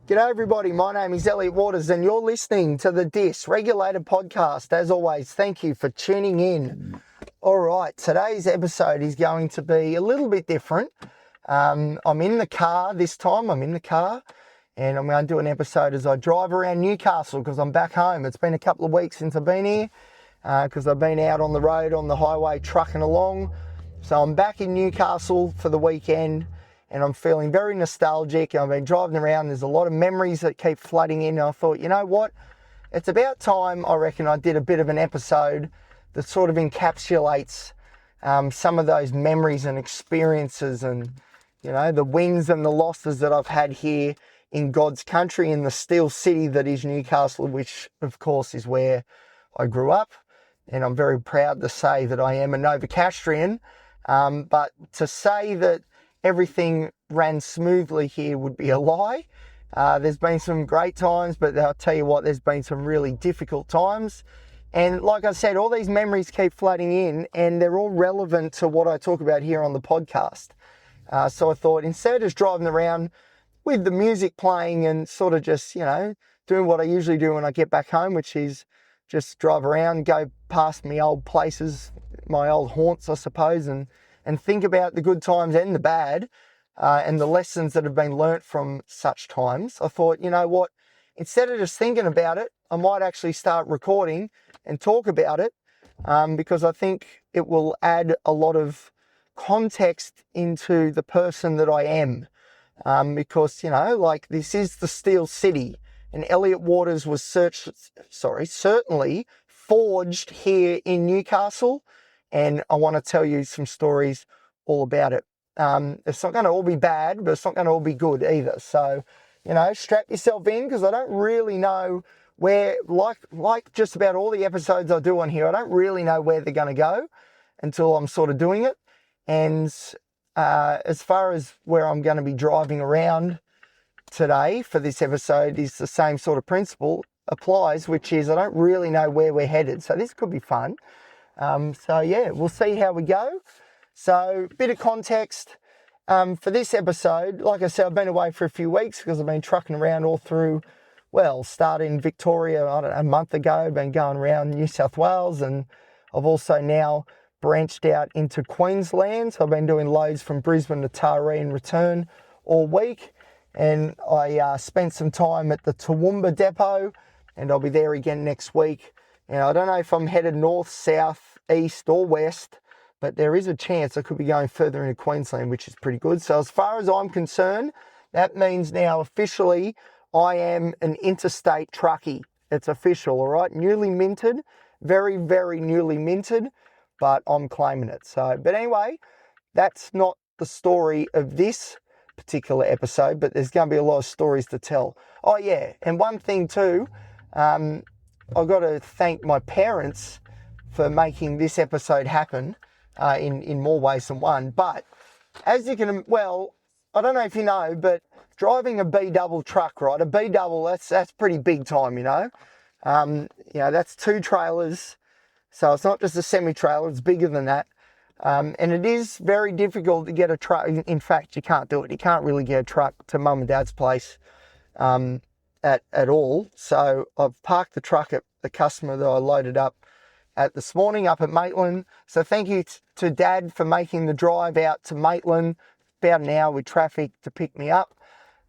G'day everybody, my name is Elliot Waters and you're listening to the Dysregulated Podcast. As always, thank you for tuning in. Alright, today's episode is going to be a little bit different. I'm in the car this time, and I'm going to do an episode as I drive around Newcastle because I'm back home. It's been a couple of weeks since I've been here because I've been out on the road, on the highway, trucking along. So I'm back in Newcastle for the weekend. And I'm feeling very nostalgic. I've been driving around. There's a lot of memories that keep flooding in. And I thought, you know what? It's about time, I reckon, I did a bit of an episode that sort of encapsulates some of those memories and experiences and, you know, the wins and the losses that I've had here in God's country, in the steel city that is Newcastle, which, of course, is where I grew up. And I'm very proud to say that I am a Novocastrian. But to say that everything ran smoothly here would be a lie. There's been some great times, but I'll tell you what, there's been some really difficult times. And like I said, all these memories keep flooding in and they're all relevant to what I talk about here on the podcast. So I thought, instead of just driving around with the music playing and sort of just, you know, doing what I usually do when I get back home, which is just drive around, go past my old places, my old haunts, I suppose, and think about the good times and the bad and the lessons that have been learnt from such times. I thought, you know what, instead of just thinking about it, I might actually start recording and talk about it because I think it will add a lot of context into the person that I am. Because, you know, like, this is the Steel City and Elliot Waters was certainly forged here in Newcastle. And I want to tell you some stories all about it. It's not going to all be bad, but it's not going to all be good either. So, you know, strap yourself in because I don't really know where, like just about all the episodes I do on here, I don't really know where they're going to go until I'm sort of doing it. And as far as where I'm going to be driving around today for this episode is the same sort of principle applies, which is I don't really know where we're headed. So this could be fun. So yeah, we'll see how we go. So bit of context for this episode. Like I said, I've been away for a few weeks because I've been trucking around all through, well, started in Victoria, I don't know, a month ago, been going around New South Wales, and I've also now branched out into Queensland. So I've been doing loads from Brisbane to Taree and return all week. And I spent some time at the Toowoomba depot and I'll be there again next week. And I don't know if I'm headed north, south, east or west, but there is a chance I could be going further into Queensland, which is pretty good. So as far as I'm concerned, that means now officially I am an interstate truckie. It's official, all right? Newly minted, very, very newly minted, but I'm claiming it. So, but anyway, that's not the story of this particular episode, but there's going to be a lot of stories to tell. Oh yeah, and one thing too, I've got to thank my parents for making this episode happen in more ways than one. But as you can, well, I don't know if you know, but driving a B-double truck, right? A B-double, that's pretty big time, you know. You know, that's 2 trailers. So it's not just a semi-trailer, it's bigger than that. And it is very difficult to get a truck. In fact, you can't do it. You can't really get a truck to mum and dad's place at all. So I've parked the truck at the customer that I loaded up at this morning up at Maitland. So thank you to Dad for making the drive out to Maitland, about an hour with traffic to pick me up.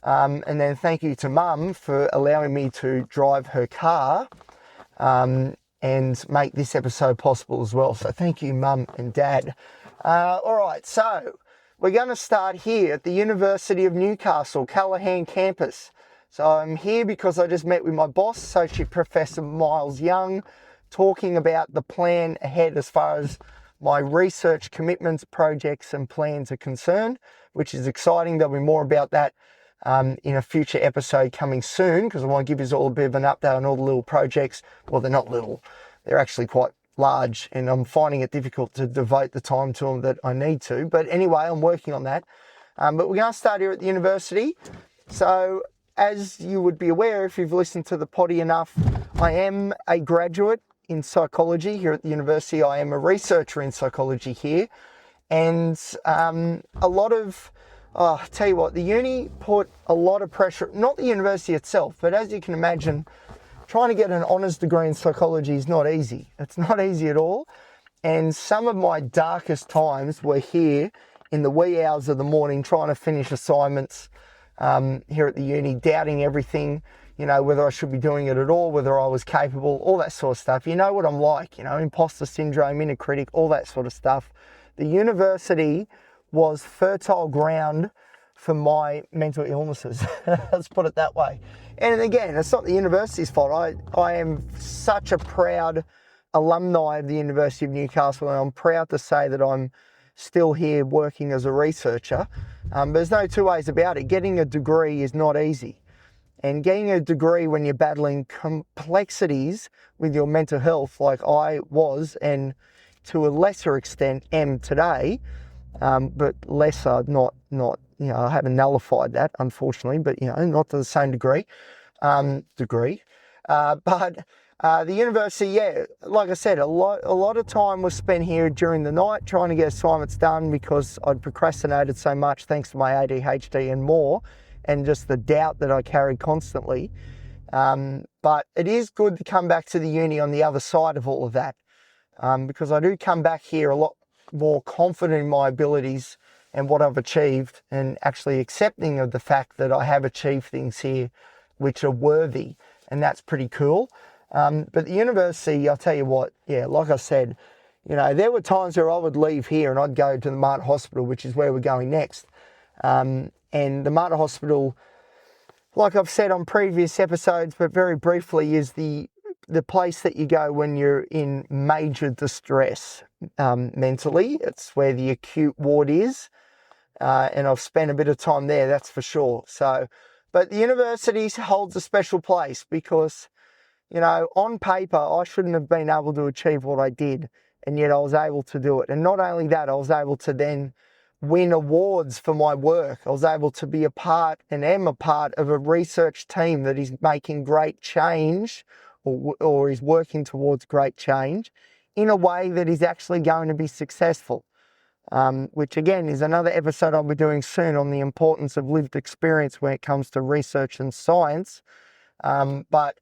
And then thank you to Mum for allowing me to drive her car and make this episode possible as well. So thank you, Mum and Dad. All right, so we're going to start here at the University of Newcastle, Callaghan campus. So I'm here because I just met with my boss, Associate Professor Miles Young, talking about the plan ahead as far as my research commitments, projects and plans are concerned, which is exciting. There'll be more about that in a future episode coming soon because I want to give you all a bit of an update on all the little projects. Well, they're not little. They're actually quite large and I'm finding it difficult to devote the time to them that I need to. But anyway, I'm working on that. But we're going to start here at the university. So as you would be aware, if you've listened to the potty enough, I am a graduate in psychology here at the university. I am a researcher in psychology here. And a lot of Oh, I tell you what, the uni put a lot of pressure, not the university itself, but as you can imagine, trying to get an honours degree in psychology is not easy. It's not easy at all. And some of my darkest times were here in the wee hours of the morning trying to finish assignments here at the uni, doubting everything, whether I should be doing it at all, whether I was capable, all that sort of stuff. You know what I'm like, imposter syndrome, inner critic, all that sort of stuff. The university was fertile ground for my mental illnesses. Let's put it that way. And again, it's not the university's fault. I am such a proud alumni of the University of Newcastle, and I'm proud to say that I'm still here working as a researcher. There's no two ways about it. Getting a degree is not easy. And getting a degree when you're battling complexities with your mental health, like I was, and to a lesser extent am today, but lesser, not I haven't nullified that, unfortunately, but not to the same degree. But the university, yeah, like I said, a lot of time was spent here during the night trying to get assignments done because I'd procrastinated so much thanks to my ADHD and more, and just the doubt that I carried constantly. But it is good to come back to the uni on the other side of all of that, because I do come back here a lot more confident in my abilities and what I've achieved, and actually accepting of the fact that I have achieved things here which are worthy, and that's pretty cool. But the university, I'll tell you what, yeah, like I said, there were times where I would leave here and I'd go to the Mater Hospital, which is where we're going next. And the Mater Hospital, like I've said on previous episodes, but very briefly, is the place that you go when you're in major distress mentally. It's where the acute ward is. And I've spent a bit of time there, that's for sure. But the university holds a special place because, on paper, I shouldn't have been able to achieve what I did, and yet I was able to do it. And not only that, I was able to then win awards for my work. I was able to be a part, and am a part, of a research team that is making great change, or is working towards great change in a way that is actually going to be successful. Which again is another episode I'll be doing soon on the importance of lived experience when it comes to research and science. But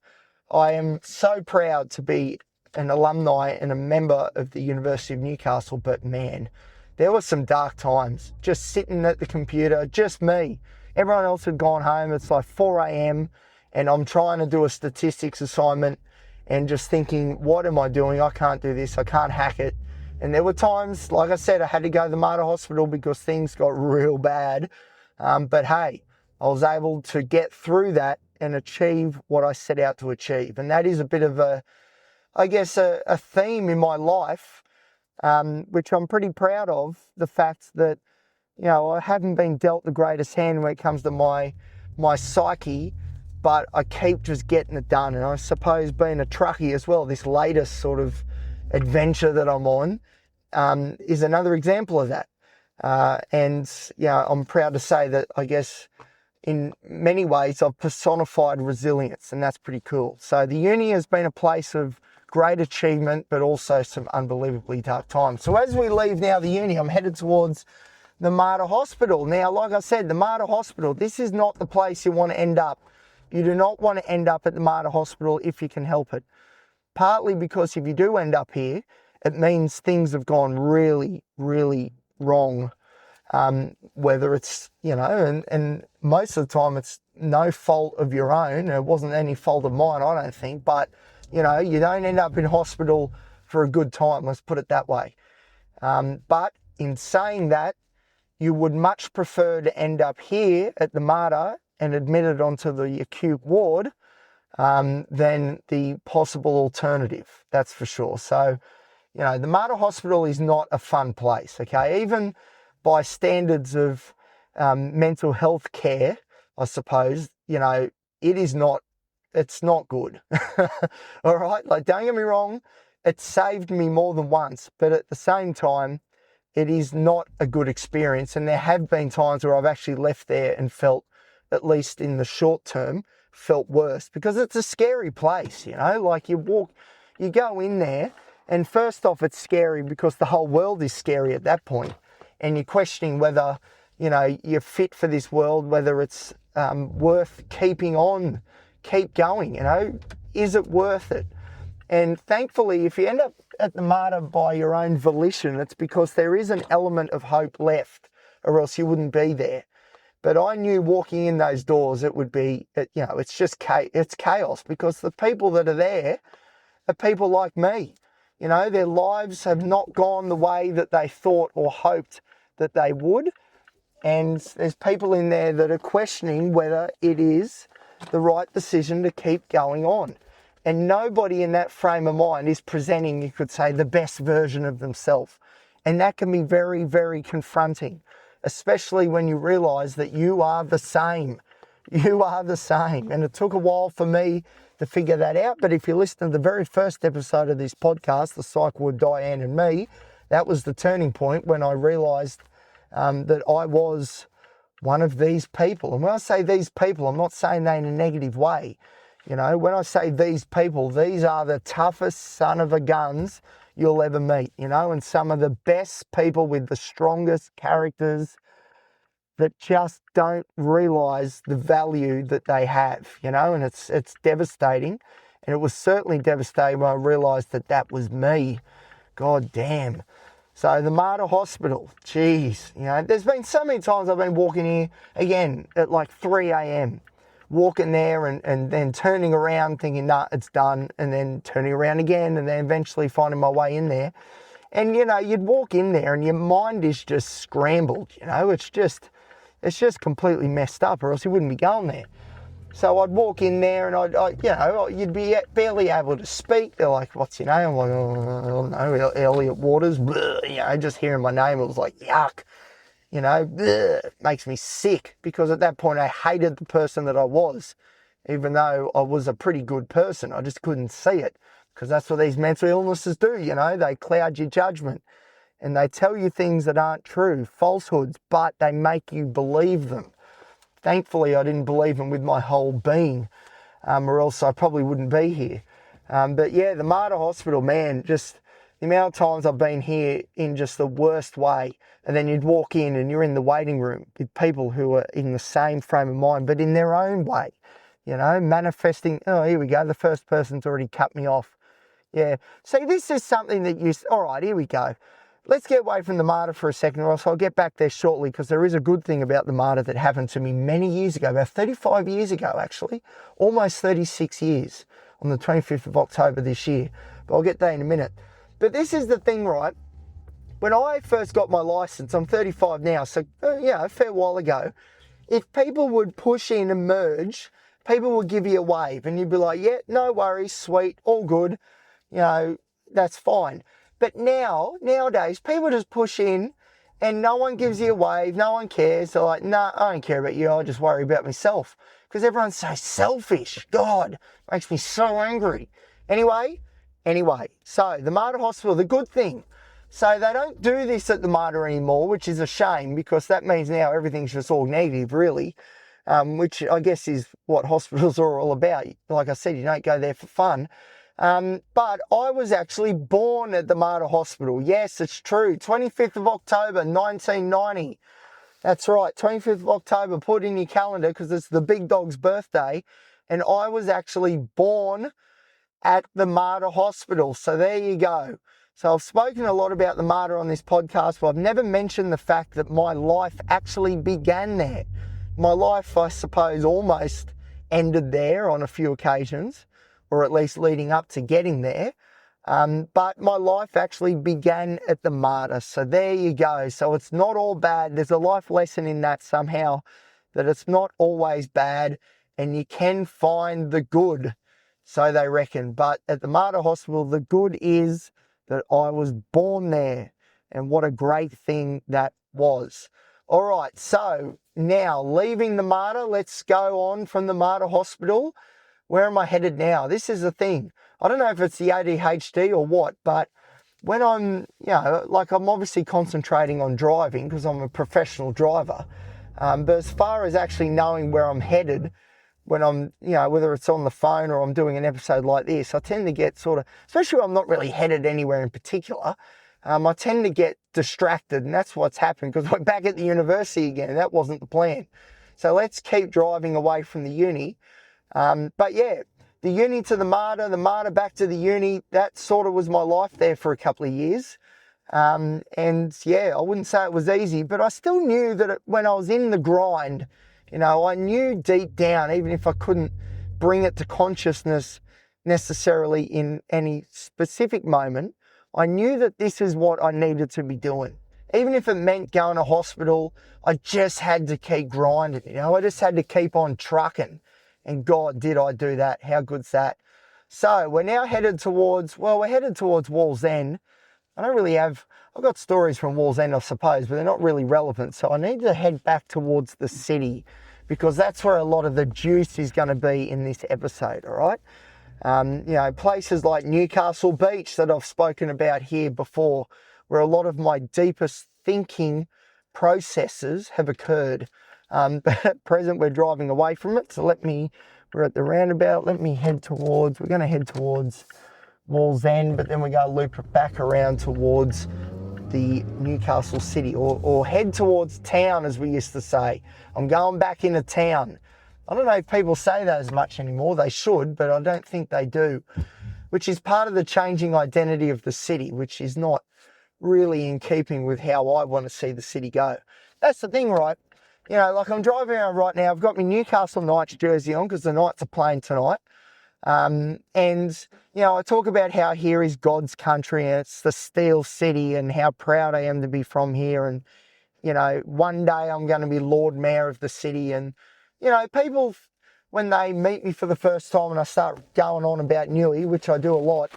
I am so proud to be an alumni and a member of the University of Newcastle, but man, there were some dark times just sitting at the computer, just me. Everyone else had gone home. It's like 4 a.m. and I'm trying to do a statistics assignment and just thinking, what am I doing? I can't do this. I can't hack it. And there were times, like I said, I had to go to the Mater Hospital because things got real bad. But hey, I was able to get through that and achieve what I set out to achieve. And that is a bit of a theme in my life, which I'm pretty proud of. The fact that, I haven't been dealt the greatest hand when it comes to my psyche, but I keep just getting it done. And I suppose being a truckie as well, this latest sort of adventure that I'm on, is another example of that. I'm proud to say that, I guess, in many ways, I've personified resilience, and that's pretty cool. So the uni has been a place of great achievement, but also some unbelievably dark times. So as we leave now the uni, I'm headed towards the Mater Hospital. Now, like I said, the Mater Hospital, this is not the place you want to end up. You do not want to end up at the Mater Hospital if you can help it. Partly because if you do end up here, it means things have gone really, really wrong. Whether it's, and most of the time it's no fault of your own. It wasn't any fault of mine, I don't think. But, you don't end up in hospital for a good time, let's put it that way. But in saying that, you would much prefer to end up here at the Mater and admitted onto the acute ward than the possible alternative, that's for sure. So, the Mater Hospital is not a fun place, okay? Even by standards of mental health care, I suppose, it's not good. All right? Like, don't get me wrong, it saved me more than once, but at the same time, it is not a good experience. And there have been times where I've actually left there and felt, at least in the short term, felt worse, because it's a scary place, like you go in there, and first off, it's scary because the whole world is scary at that point, and you're questioning whether, you're fit for this world, whether it's worth keep going, is it worth it? And thankfully, if you end up at the martyr by your own volition, it's because there is an element of hope left, or else you wouldn't be there. But I knew walking in those doors, it would be, it's just it's chaos, because the people that are there are people like me. Their lives have not gone the way that they thought or hoped that they would. And there's people in there that are questioning whether it is the right decision to keep going on. And nobody in that frame of mind is presenting, you could say, the best version of themselves. And that can be very, very confronting, especially when you realise that you are the same. You are the same. And it took a while for me to figure that out. But if you listen to the very first episode of this podcast, The Cycle with Diane and Me, that was the turning point when I realised that I was one of these people. And when I say these people, I'm not saying that in a negative way. When I say these people, these are the toughest son of a guns you'll ever meet, and some of the best people with the strongest characters that just don't realise the value that they have, and it's devastating. And it was certainly devastating when I realised that that was me. God damn. So the Martyr Hospital, geez, there's been so many times I've been walking here, again, at like 3 a.m, walking there and then turning around thinking, nah, it's done, and then turning around again, and then eventually finding my way in there. And, you'd walk in there and your mind is just scrambled, it's just completely messed up, or else you wouldn't be going there. So I'd walk in there and you'd be barely able to speak. They're like, what's your name? I'm like, oh, no, Elliot Waters. Just hearing my name, it was like, yuck. It makes me sick, because at that point I hated the person that I was, even though I was a pretty good person. I just couldn't see it, because that's what these mental illnesses do, they cloud your judgment and they tell you things that aren't true, falsehoods, but they make you believe them. Thankfully, I didn't believe them with my whole being, or else I probably wouldn't be here. But yeah, the Martyr Hospital, man, just the amount of times I've been here in just the worst way. And then you'd walk in and you're in the waiting room with people who are in the same frame of mind, but in their own way, manifesting, oh, here we go, the first person's already cut me off. Yeah. See, this is something that all right, here we go. Let's get away from the Martyr for a second, or else I'll get back there shortly, because there is a good thing about the Martyr that happened to me many years ago, about 35 years ago, actually, almost 36 years, on the 25th of October this year. But I'll get that in a minute. But this is the thing, right? When I first got my license, I'm 35 now, so, a fair while ago, if people would push in and merge, people would give you a wave, and you'd be like, yeah, no worries, sweet, all good, that's fine. But nowadays, people just push in and no one gives you a wave, no one cares. They're like, nah, I don't care about you, I just worry about myself. Because everyone's so selfish. God, makes me so angry. Anyway, so the Martyr Hospital, the good thing. So they don't do this at the Martyr anymore, which is a shame, because that means now everything's just all negative, really, which I guess is what hospitals are all about. Like I said, you don't go there for fun. But I was actually born at the Martyr Hospital. Yes, it's true. 25th of October, 1990. That's right, 25th of October. Put in your calendar, because it's the big dog's birthday. And I was actually born at the Martyr Hospital. So there you go. So I've spoken a lot about the Martyr on this podcast, but I've never mentioned the fact that my life actually began there. My life, I suppose, almost ended there on a few occasions, or at least leading up to getting there. But my life actually began at the Martyr. So there you go. So it's not all bad. There's a life lesson in that somehow, that it's not always bad, and you can find the good, so they reckon. But at the Martyr Hospital, the good is that I was born there, and what a great thing that was. All right, so now leaving the Martyr, let's go on from the Martyr Hospital. Where am I headed now? This is the thing. I don't know if it's the ADHD or what, but when I'm, I'm obviously concentrating on driving because I'm a professional driver. But as far as actually knowing where I'm headed, when I'm, whether it's on the phone or I'm doing an episode like this, I tend to get especially when I'm not really headed anywhere in particular, I tend to get distracted, and that's what's happened because we're back at the university again, and that wasn't the plan. So let's keep driving away from the uni. But yeah, the uni to the Mater back to the uni, that sort of was my life there for a couple of years. And yeah, I wouldn't say it was easy, but I still knew that when I was in the grind, I knew deep down, even if I couldn't bring it to consciousness necessarily in any specific moment, I knew that this is what I needed to be doing. Even if it meant going to hospital, I just had to keep grinding, I just had to keep on trucking. And God, did I do that? How good's that? So we're now headed towards Wall's End. I've got stories from Wall's End, I suppose, but they're not really relevant. So I need to head back towards the city because that's where a lot of the juice is going to be in this episode, all right? Places like Newcastle Beach that I've spoken about here before, where a lot of my deepest thinking processes have occurred. But at present, we're driving away from it. So we're at the roundabout. We're going to head towards Wall's End, but then we're going to loop back around towards the Newcastle city or head towards town, as we used to say. I'm going back into town. I don't know if people say that as much anymore. They should, but I don't think they do, which is part of the changing identity of the city, which is not really in keeping with how I want to see the city go. That's the thing, right? I'm driving around right now. I've got my Newcastle Knights jersey on because the Knights are playing tonight. I talk about how here is God's country and it's the Steel City and how proud I am to be from here. And, one day I'm going to be Lord Mayor of the city. And, people, when they meet me for the first time and I start going on about Newey, which I do a lot,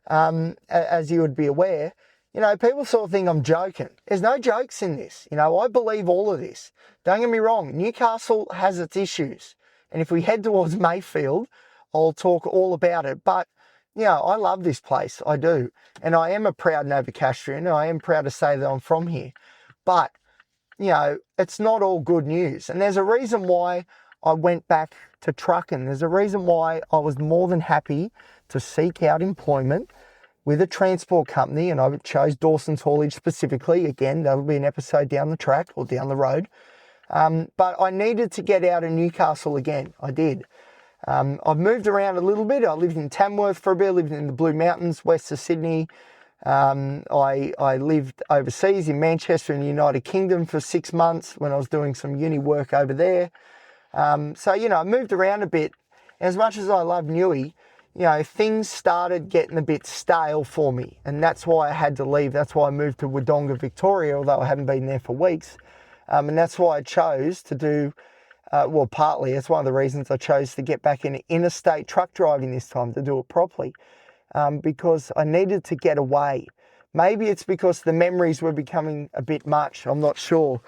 as you would be aware, people sort of think I'm joking. There's no jokes in this. I believe all of this. Don't get me wrong. Newcastle has its issues. And if we head towards Mayfield, I'll talk all about it. But, I love this place. I do. And I am a proud Novocastrian. I am proud to say that I'm from here. But, it's not all good news. And there's a reason why I went back to trucking. There's a reason why I was more than happy to seek out employment with a transport company, and I chose Dawson's Haulage specifically. Again, that'll be an episode down the track or down the road. But I needed to get out of Newcastle again. I did. I've moved around a little bit. I lived in Tamworth for a bit, lived in the Blue Mountains, west of Sydney. I lived overseas in Manchester in the United Kingdom for 6 months when I was doing some uni work over there. I moved around a bit. As much as I love Newey, things started getting a bit stale for me, and that's why I had to leave. That's why I moved to Wodonga, Victoria, although I hadn't been there for weeks. And that's why I chose to do, partly, it's one of the reasons I chose to get back into interstate truck driving this time, to do it properly, because I needed to get away. Maybe it's because the memories were becoming a bit much, I'm not sure.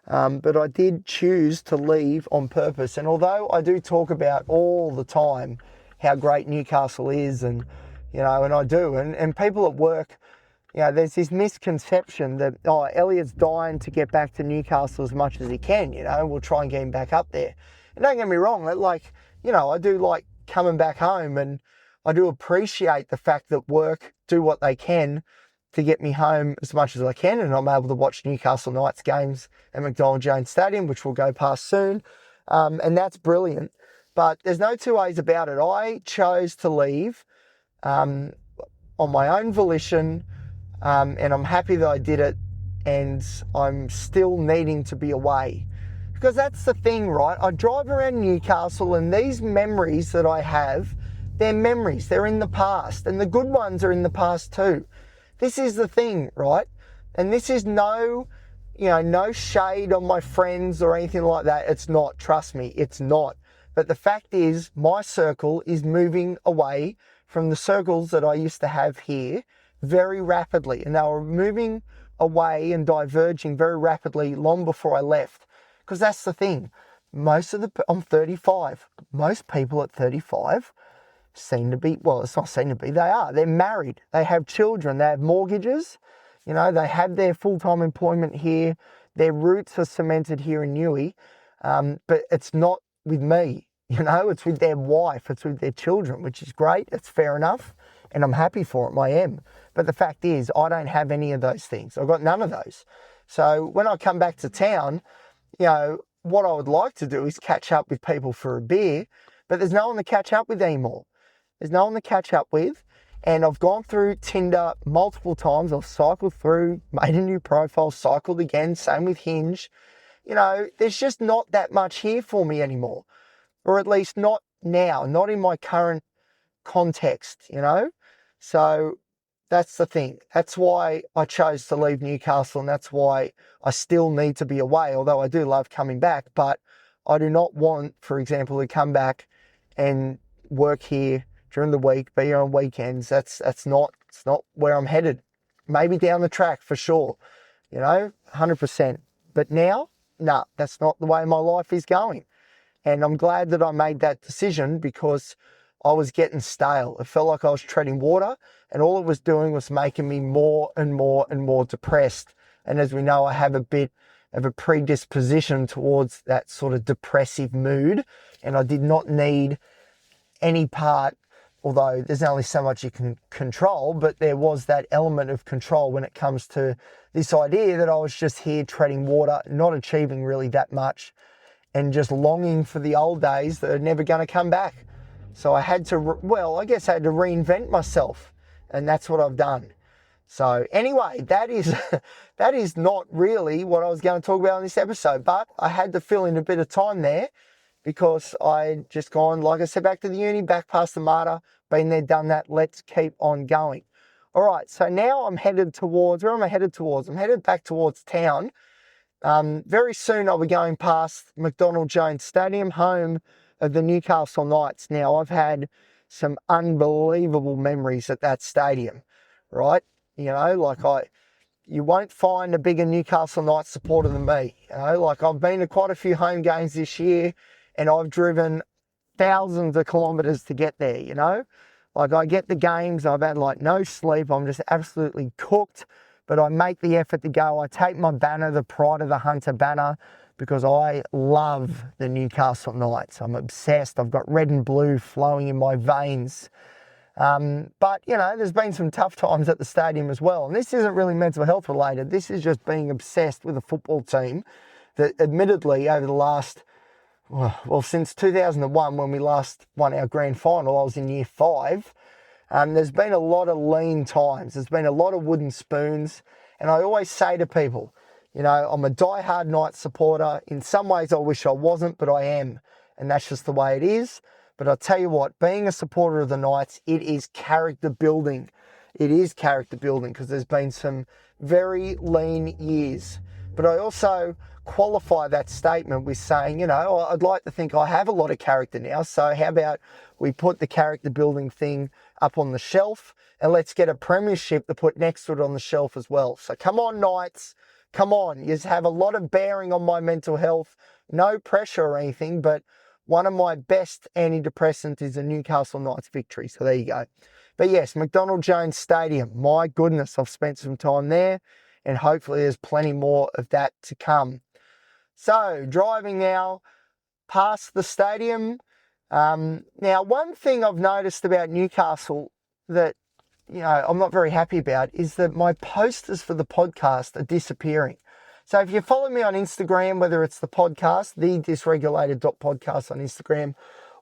But I did choose to leave on purpose. And although I do talk about all the time how great Newcastle is, and and I do, and people at work, there's this misconception that Elliot's dying to get back to Newcastle as much as he can, we'll try and get him back up there. And don't get me wrong, I do like coming back home, and I do appreciate the fact that work do what they can to get me home as much as I can, and I'm able to watch Newcastle Knights games at McDonald Jones Stadium, which we'll go past soon, and that's brilliant. But there's no two ways about it. I chose to leave on my own volition, and I'm happy that I did it, and I'm still needing to be away. Because that's the thing, right? I drive around Newcastle, and these memories that I have, they're memories. They're in the past, and the good ones are in the past too. This is the thing, right? And this is no shade on my friends or anything like that. It's not. Trust me, it's not. But the fact is, my circle is moving away from the circles that I used to have here very rapidly. And they were moving away and diverging very rapidly long before I left. Because that's the thing. I'm 35. Most people at 35 seem to be, well, it's not seem to be, they are. They're married. They have children. They have mortgages. They have their full-time employment here. Their roots are cemented here in Newey. But it's not with me, it's with their wife, it's with their children, which is great, it's fair enough. and I'm happy for it. I am. But the fact is, I don't have any of those things. I've got none of those. So when I come back to town, what I would like to do is catch up with people for a beer, but there's no one to catch up with anymore. There's no one to catch up with. And I've gone through Tinder multiple times. I've cycled through, made a new profile, cycled again, same with Hinge. There's just not that much here for me anymore. Or at least not now, not in my current context, So that's the thing. That's why I chose to leave Newcastle, and that's why I still need to be away, although I do love coming back. But I do not want, for example, to come back and work here during the week, be here on weekends. It's not where I'm headed. Maybe down the track for sure, 100%. But now, no, that's not the way my life is going. And I'm glad that I made that decision because I was getting stale. It felt like I was treading water, and all it was doing was making me more and more and more depressed. And as we know, I have a bit of a predisposition towards that sort of depressive mood, and I did not need any part, although there's only so much you can control, but there was that element of control when it comes to this idea that I was just here treading water, not achieving really that much, and just longing for the old days that are never going to come back. So I had to, I guess I had to reinvent myself, and that's what I've done. So anyway, that is not really what I was going to talk about in this episode, but I had to fill in a bit of time there because I'd just gone, like I said, back to the uni, back past the Mater, been there, done that. Let's keep on going. All right, so now I'm headed towards, where am I headed towards? I'm headed back towards town. Very soon I'll be going past McDonald Jones Stadium, home of the Newcastle Knights. Now, I've had some unbelievable memories at that stadium, right? You won't find a bigger Newcastle Knights supporter than me. I've been to quite a few home games this year, and I've driven thousands of kilometres to get there, I get the games, I've had no sleep, I'm just absolutely cooked. But I make the effort to go. I take my banner, the Pride of the Hunter banner, because I love the Newcastle Knights. I'm obsessed. I've got red and blue flowing in my veins. But, there's been some tough times at the stadium as well. And this isn't really mental health related. This is just being obsessed with a football team that admittedly over the last, since 2001 when we last won our grand final, I was in year 5. There's been a lot of lean times. There's been a lot of wooden spoons. And I always say to people, I'm a diehard Knights supporter. In some ways I wish I wasn't, but I am. And that's just the way it is. But I'll tell you what, being a supporter of the Knights, it is character building. It is character building because there's been some very lean years. But I also qualify that statement with saying, I'd like to think I have a lot of character now. So how about we put the character building thing up on the shelf and let's get a premiership to put next to it on the shelf as well. So come on, Knights. Come on. You have a lot of bearing on my mental health. No pressure or anything, but one of my best antidepressants is a Newcastle Knights victory. So there you go. But yes, McDonald Jones Stadium. My goodness, I've spent some time there and hopefully there's plenty more of that to come. So driving now past the stadium. Now, one thing I've noticed about Newcastle that, I'm not very happy about is that my posters for the podcast are disappearing. So if you follow me on Instagram, whether it's the podcast, the dysregulated.podcast on Instagram,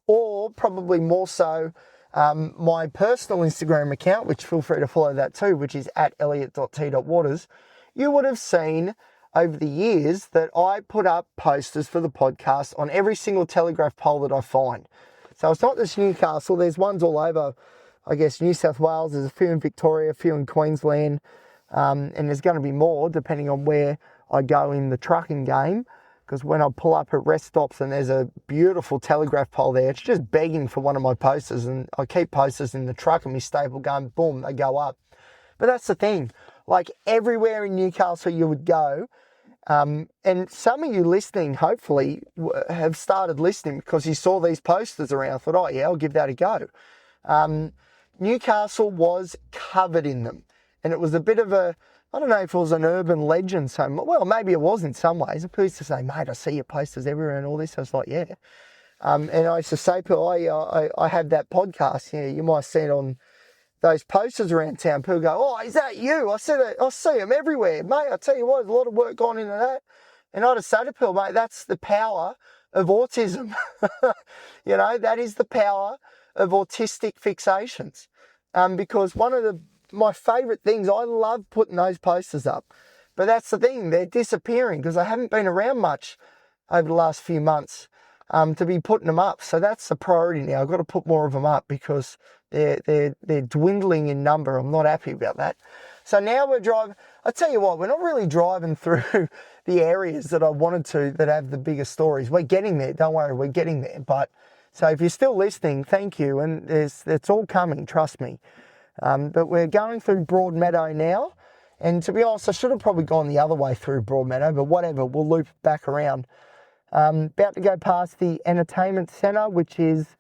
or probably more so my personal Instagram account, which feel free to follow that too, which is at elliot.t.waters, you would have seen over the years that I put up posters for the podcast on every single Telegraph poll that I find. So it's not just Newcastle, there's ones all over, I guess, New South Wales, there's a few in Victoria, a few in Queensland, and there's going to be more depending on where I go in the trucking game, because when I pull up at rest stops and there's a beautiful Telegraph pole there, it's just begging for one of my posters, and I keep posters in the truck and my staple gun, boom, they go up. But that's the thing, everywhere in Newcastle you would go, and some of you listening, hopefully, have started listening because you saw these posters around. I thought, oh yeah, I'll give that a go. Newcastle was covered in them. And it was a bit of a, I don't know if it was an urban legend. Well, maybe it was in some ways. People used to say, mate, I see your posters everywhere and all this. I was like, yeah. And I used to say, I have that podcast. You might have seen it on those posters around town, people go, "Oh, is that you?" I see them everywhere, mate. I tell you what, there's a lot of work gone into that. And I just say to people, mate, that's the power of autism. That is the power of autistic fixations. Because one of my favourite things, I love putting those posters up. But that's the thing, they're disappearing because I haven't been around much over the last few months to be putting them up. So that's the priority now. I've got to put more of them up because they're dwindling in number. I'm not happy about that. So now we're driving. I tell you what, we're not really driving through the areas that I wanted to that have the biggest stories. We're getting there. Don't worry, we're getting there. But so if you're still listening, thank you. And it's all coming, trust me. But we're going through Broadmeadow now. And to be honest, I should have probably gone the other way through Broadmeadow, but whatever, we'll loop back around. About to go past the entertainment centre, which is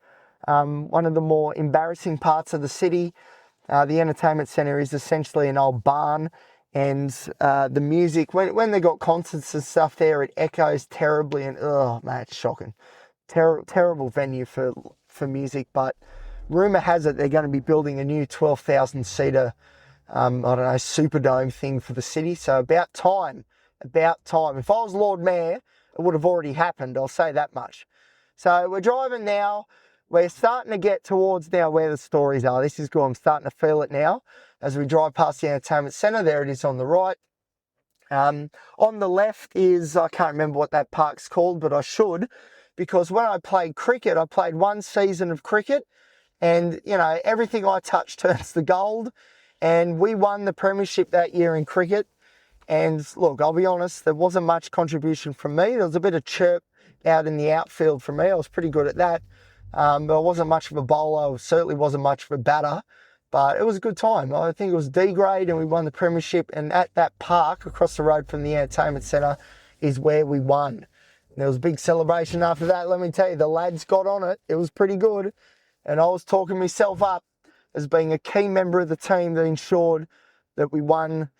one of the more embarrassing parts of the city. The entertainment centre is essentially an old barn, and the music, when they got concerts and stuff there, it echoes terribly, and oh man, it's shocking. Terrible venue for music, but rumour has it they're going to be building a new 12,000 seater Superdome thing for the city. So about time. If I was Lord Mayor, it would have already happened, I'll say that much. So we're driving now. We're starting to get towards now where the stories are. This is good. I'm starting to feel it now. As we drive past the entertainment centre, there it is on the right. On the left is, I can't remember what that park's called, but I should, because when I played cricket, I played one season of cricket, and everything I touch turns to gold. And we won the premiership that year in cricket. And look, I'll be honest, there wasn't much contribution from me. There was a bit of chirp out in the outfield from me. I was pretty good at that. But I wasn't much of a bowler. I certainly wasn't much of a batter. But it was a good time. I think it was D grade and we won the premiership. And at that park across the road from the entertainment centre is where we won. And there was a big celebration after that. Let me tell you, the lads got on it. It was pretty good. And I was talking myself up as being a key member of the team that ensured that we won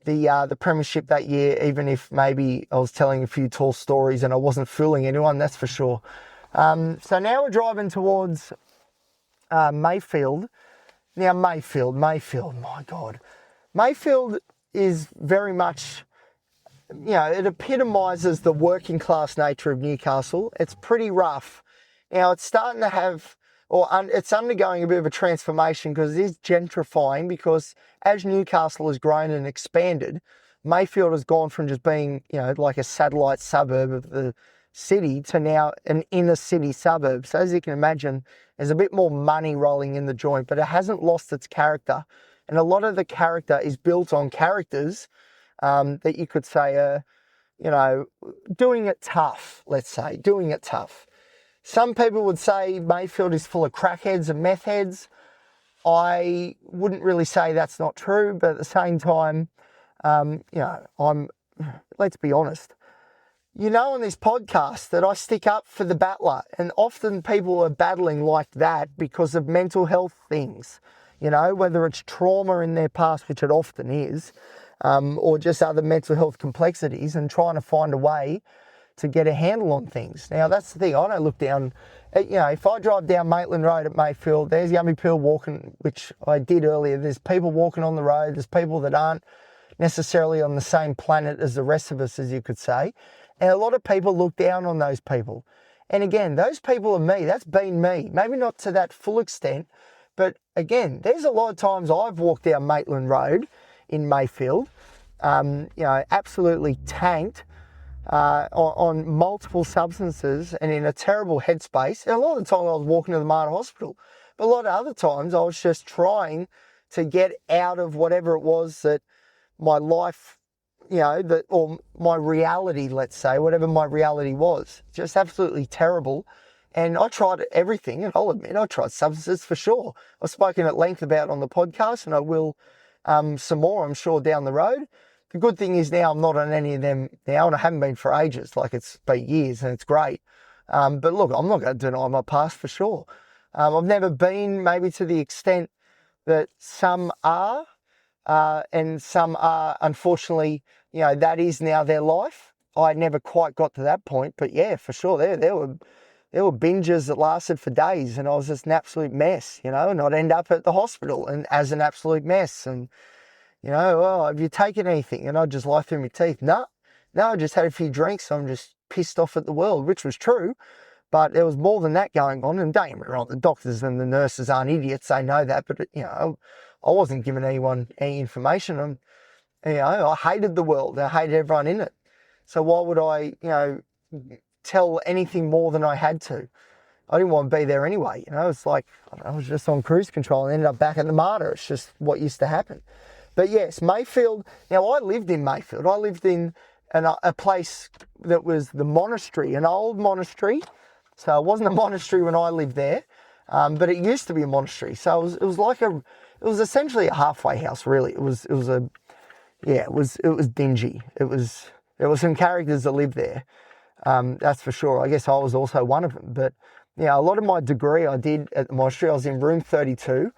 the premiership that year, even if maybe I was telling a few tall stories and I wasn't fooling anyone, that's for sure. So now we're driving towards Mayfield. Now Mayfield, my God. Mayfield is very much, it epitomises the working class nature of Newcastle. It's pretty rough. Now it's starting to have, it's undergoing a bit of a transformation because it is gentrifying, because as Newcastle has grown and expanded, Mayfield has gone from just being, like a satellite suburb of the city to now an inner city suburb. So as you can imagine, there's a bit more money rolling in the joint, but it hasn't lost its character. And a lot of the character is built on characters that you could say are, doing it tough, let's say, doing it tough. Some people would say Mayfield is full of crackheads and meth heads. I wouldn't really say that's not true, but at the same time, let's be honest. On this podcast that I stick up for the battler, and often people are battling like that because of mental health things, whether it's trauma in their past, which it often is, or just other mental health complexities, and trying to find a way to get a handle on things. Now, that's the thing. I don't look down, if I drive down Maitland Road at Mayfield, there's going to be people walking, which I did earlier. There's people walking on the road. There's people that aren't necessarily on the same planet as the rest of us, as you could say. And a lot of people look down on those people. And again, those people are me. That's been me. Maybe not to that full extent, but again, there's a lot of times I've walked down Maitland Road in Mayfield, absolutely tanked, on multiple substances and in a terrible headspace. And a lot of the time I was walking to the Mater Hospital. But a lot of other times I was just trying to get out of whatever it was that my life, or my reality, let's say, whatever my reality was. Just absolutely terrible. And I tried everything, and I'll admit I tried substances for sure. I've spoken at length about on the podcast, and I will some more, I'm sure, down the road. The good thing is now I'm not on any of them now, and I haven't been for ages, like it's been years, and it's great. But look, I'm not going to deny my past for sure. I've never been maybe to the extent that some are, and some are, unfortunately, that is now their life. I never quite got to that point, but yeah, for sure, there there were binges that lasted for days, and I was just an absolute mess, and I'd end up at the hospital and as an absolute mess. And, oh, have you taken anything? And I'd just lie through my teeth. No, I just had a few drinks. So I'm just pissed off at the world, which was true. But there was more than that going on. And don't get me wrong, the doctors and the nurses aren't idiots. They know that. But, I wasn't giving anyone any information. I hated the world. I hated everyone in it. So why would I, tell anything more than I had to? I didn't want to be there anyway. It's like I was just on cruise control and ended up back at the Mater. It's just what used to happen. But yes, Mayfield. Now, I lived in Mayfield. I lived in a place that was the monastery, an old monastery. So it wasn't a monastery when I lived there, but it used to be a monastery. So it was essentially a halfway house, really. It was dingy. There were some characters that lived there. That's for sure. I guess I was also one of them. But a lot of my degree I did at the monastery. I was in room 32,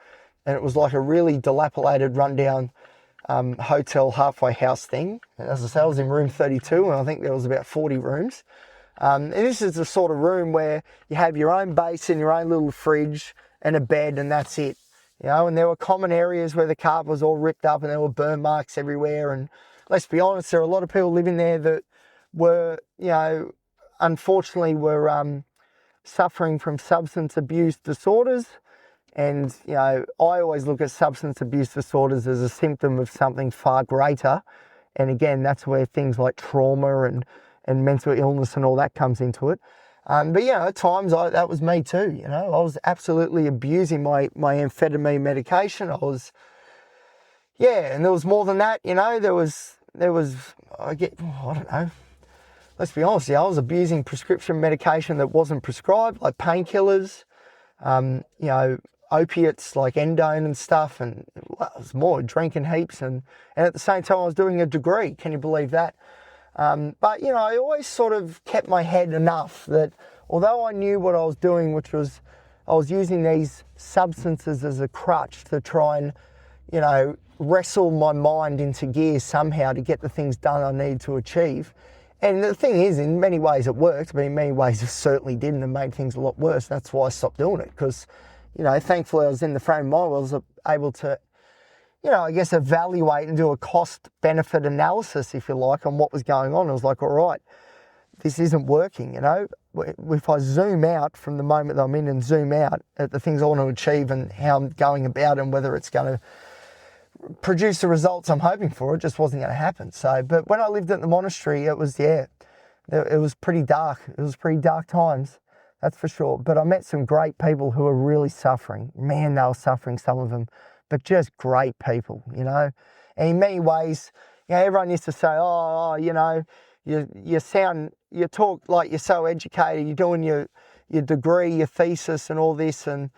and it was like a really dilapidated, rundown hotel halfway house thing. And as I say, I was in room 32, and I think there was about 40 rooms. And this is the sort of room where you have your own basin, your own little fridge, and a bed, and that's it. And there were common areas where the carpet was all ripped up, and there were burn marks everywhere. And let's be honest, there are a lot of people living there that were, unfortunately were suffering from substance abuse disorders. And, I always look at substance abuse disorders as a symptom of something far greater. And again, that's where things like trauma and mental illness and all that comes into it. But at times that was me too. I was absolutely abusing my amphetamine medication. And there was more than that. There was I don't know. Let's be honest. I was abusing prescription medication that wasn't prescribed, like painkillers, opiates like endone and stuff, and it was more drinking heaps. And at the same time, I was doing a degree. Can you believe that? But, I always sort of kept my head enough that although I knew what I was doing, which was I was using these substances as a crutch to try and, wrestle my mind into gear somehow to get the things done I need to achieve. And the thing is, in many ways it worked, but in many ways it certainly didn't and made things a lot worse. That's why I stopped doing it because, thankfully I was in the frame of mind where I was able to I guess evaluate and do a cost-benefit analysis, if you like, on what was going on. I was like, all right, this isn't working, If I zoom out from the moment that I'm in and zoom out at the things I want to achieve and how I'm going about and whether it's going to produce the results I'm hoping for, it just wasn't going to happen. So, but when I lived at the monastery, it was pretty dark. It was pretty dark times, that's for sure. But I met some great people who were really suffering. Man, they were suffering, some of them. But just great people, And in many ways, everyone used to say, you talk like you're so educated, you're doing your degree, your thesis and all this. And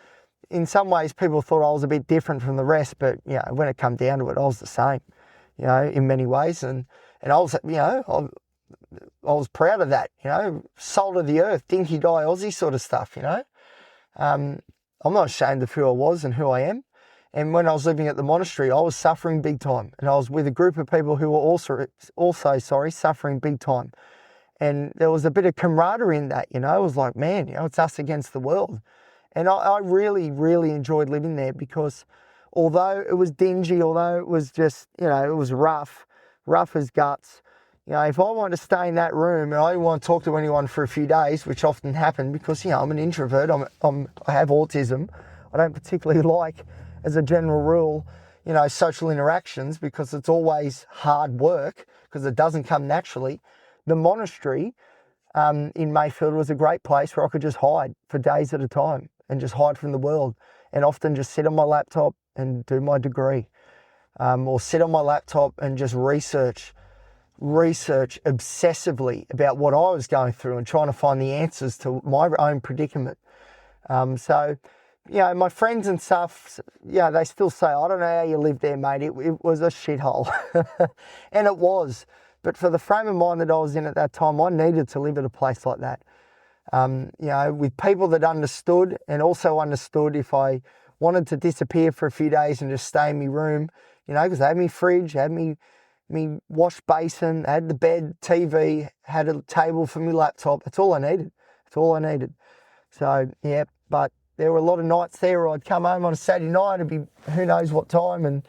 in some ways, people thought I was a bit different from the rest. But, when it come down to it, I was the same, in many ways. And I was, I was proud of that, salt of the earth, dinky die Aussie sort of stuff, I'm not ashamed of who I was and who I am. And when I was living at the monastery, I was suffering big time. And I was with a group of people who were also suffering big time. And there was a bit of camaraderie in that, It was like, man, it's us against the world. And I really, really enjoyed living there because although it was dingy, although it was just, it was rough as guts, if I wanted to stay in that room and I didn't want to talk to anyone for a few days, which often happened because, I'm an introvert, I have autism, I don't particularly like, as a general rule, social interactions because it's always hard work because it doesn't come naturally. The monastery in Mayfield was a great place where I could just hide for days at a time and just hide from the world and often just sit on my laptop and do my degree or sit on my laptop and just research obsessively about what I was going through and trying to find the answers to my own predicament. My friends and stuff, they still say, I don't know how you lived there, mate. It was a shithole. And it was. But for the frame of mind that I was in at that time, I needed to live at a place like that. With people that understood and also understood if I wanted to disappear for a few days and just stay in my room, because I had my fridge, I had me wash basin, I had the bed, TV, had a table for my laptop. That's all I needed. So, yeah, but there were a lot of nights there where I'd come home on a Saturday night, it'd be who knows what time, and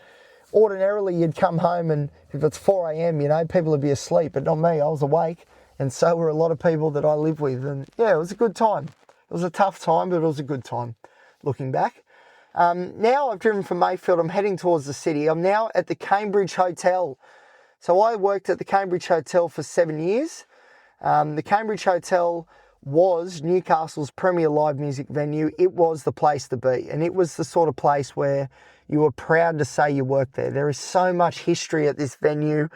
ordinarily you'd come home and if it's 4 a.m, people would be asleep, but not me, I was awake, and so were a lot of people that I live with, and yeah, it was a good time. It was a tough time, but it was a good time, looking back. Now I've driven from Mayfield, I'm heading towards the city. I'm now at the Cambridge Hotel. So I worked at the Cambridge Hotel for 7 years. The Cambridge Hotel was Newcastle's premier live music venue. It was the place to be, and it was the sort of place where you were proud to say you worked there. There is so much history at this venue.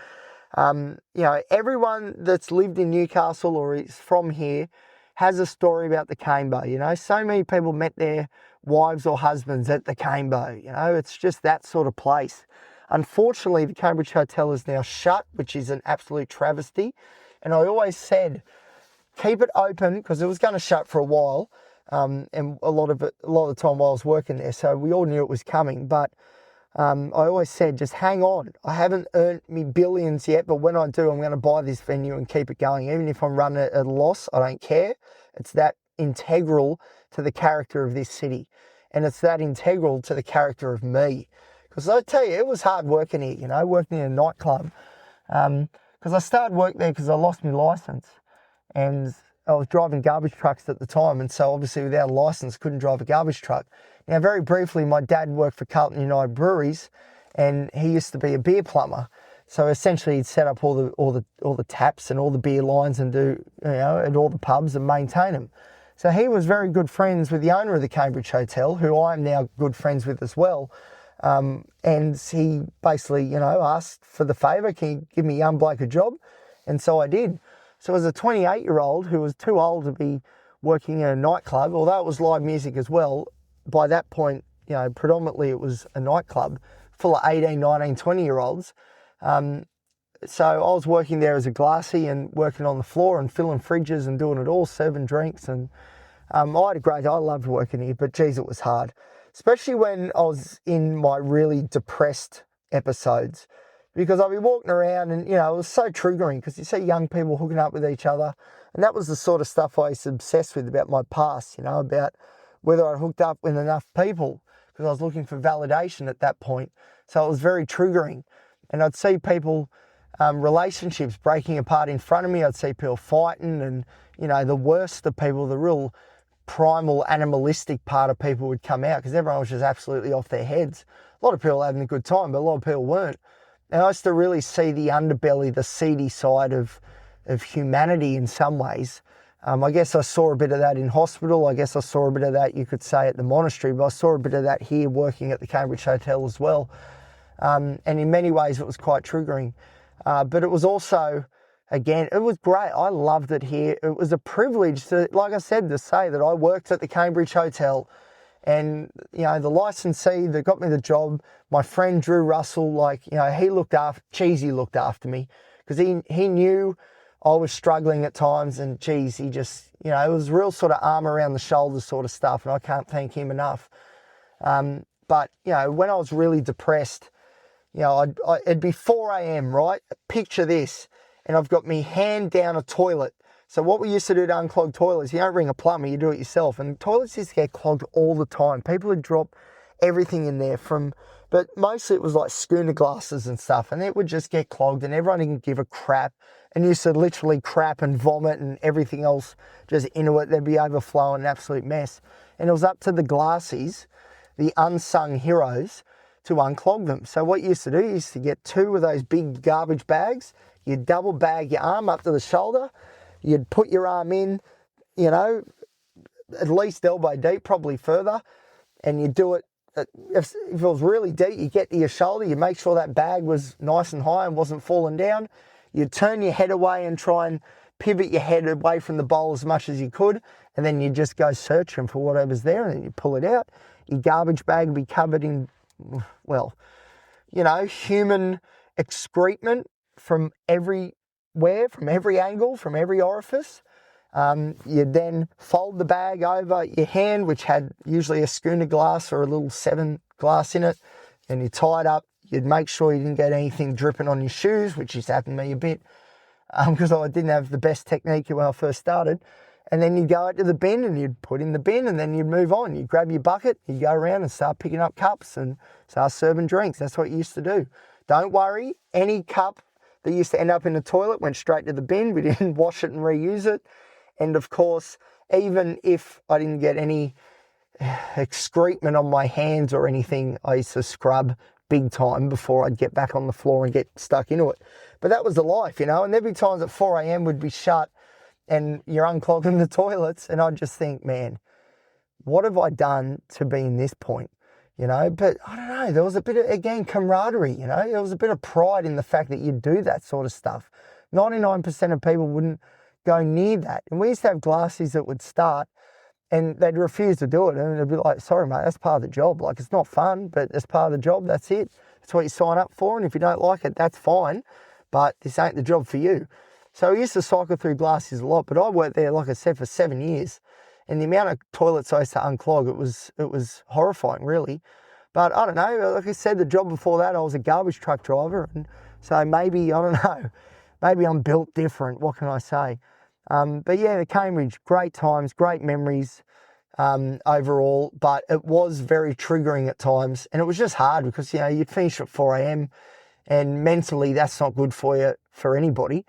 Everyone that's lived in Newcastle or is from here has a story about the Cambo. So many people met their wives or husbands at the Cambo. It's just that sort of place. Unfortunately, the Cambridge Hotel is now shut, which is an absolute travesty. And I always said, keep it open, because it was going to shut for a while, and a lot of the time while I was working there, so we all knew it was coming. But I always said, just hang on. I haven't earned me billions yet, but when I do, I'm going to buy this venue and keep it going. Even if I'm running it at a loss, I don't care. It's that integral to the character of this city, and it's that integral to the character of me. Because I tell you, it was hard working here, working in a nightclub. Because I started work there because I lost my licence, and I was driving garbage trucks at the time, and so obviously without a licence couldn't drive a garbage truck. Now, very briefly, my dad worked for Carlton United Breweries, and he used to be a beer plumber. So essentially, he'd set up all the taps and all the beer lines and do at all the pubs and maintain them. So he was very good friends with the owner of the Cambridge Hotel, who I'm now good friends with as well. And he basically, asked for the favour, can you give me young bloke a job? And so I did. So as a 28-year-old who was too old to be working in a nightclub, although it was live music as well, by that point, predominantly it was a nightclub full of 18, 19, 20-year-olds. So I was working there as a glassy and working on the floor and filling fridges and doing it all, serving drinks. And I loved working here, but geez, it was hard. Especially when I was in my really depressed episodes, because I'd be walking around and, it was so triggering because you see young people hooking up with each other. And that was the sort of stuff I used to obsess with about my past, about whether I hooked up with enough people, because I was looking for validation at that point. So it was very triggering. And I'd see people, relationships breaking apart in front of me. I'd see people fighting and, the worst of people, the real primal animalistic part of people would come out, because everyone was just absolutely off their heads. A lot of people having a good time, but a lot of people weren't. And I used to really see the underbelly, the seedy side of humanity in some ways. I guess I saw a bit of that in hospital. I guess I saw a bit of that, you could say, at the monastery, but I saw a bit of that here working at the Cambridge Hotel as well. And in many ways it was quite triggering. But it was also, again, it was great. I loved it here. It was a privilege to, like I said, to say that I worked at the Cambridge Hotel, and, the licensee that got me the job, my friend Drew Russell, he looked after me, because he knew I was struggling at times, and geez, he just, it was real sort of arm around the shoulders sort of stuff, and I can't thank him enough. But, when I was really depressed, it'd be 4 a.m, right? Picture this. And I've got me hand down a toilet. So what we used to do to unclog toilets, you don't ring a plumber, you do it yourself. And toilets used to get clogged all the time. People would drop everything in there but mostly it was like schooner glasses and stuff, and it would just get clogged and everyone didn't give a crap, and used to literally crap and vomit and everything else just into it. They'd be overflowing, an absolute mess. And it was up to the glassies, the unsung heroes, to unclog them. So what you used to do, you used to get 2 of those big garbage bags. You'd double bag your arm up to the shoulder. You'd put your arm in, at least elbow deep, probably further. And you do it, if it was really deep, you get to your shoulder. You make sure that bag was nice and high and wasn't falling down. You'd turn your head away and try and pivot your head away from the bowl as much as you could. And then you just go searching for whatever's there, and then you pull it out. Your garbage bag would be covered in, human excrement from everywhere, from every angle, from every orifice. You'd then fold the bag over your hand, which had usually a schooner glass or a little 7 glass in it, and you tie it up. You'd make sure you didn't get anything dripping on your shoes, which used to happen to me a bit, because I didn't have the best technique when I first started. And then you'd go out to the bin and you'd put in the bin and then you'd move on. You'd grab your bucket, you'd go around and start picking up cups and start serving drinks. That's what you used to do. Don't worry, any cup that used to end up in the toilet went straight to the bin. We didn't wash it and reuse it. And of course, even if I didn't get any excrement on my hands or anything, I used to scrub big time before I'd get back on the floor and get stuck into it. But that was the life, you know, and there'd be times at 4 a.m. would be shut and you're unclogging the toilets, and I'd just think, man, what have I done to be in this point, you know? But I don't know, there was a bit of, again, camaraderie, you know? There was a bit of pride in the fact that you do that sort of stuff. 99% of people wouldn't go near that. And we used to have glassies that would start and they'd refuse to do it, and they'd be like, sorry, mate, that's part of the job. Like, it's not fun, but it's part of the job, that's it. That's what you sign up for, and if you don't like it, that's fine, but this ain't the job for you. So we used to cycle through glaciers a lot, but I worked there, like I said, for 7 years. And the amount of toilets I used to unclog, it was horrifying, really. But I don't know, like I said, the job before that, I was a garbage truck driver. And so maybe, I don't know, maybe I'm built different. What can I say? But yeah, the Cambridge, great times, great memories overall. But it was very triggering at times. And it was just hard because, you know, you'd finish at 4 a.m. and mentally that's not good for you, for anybody.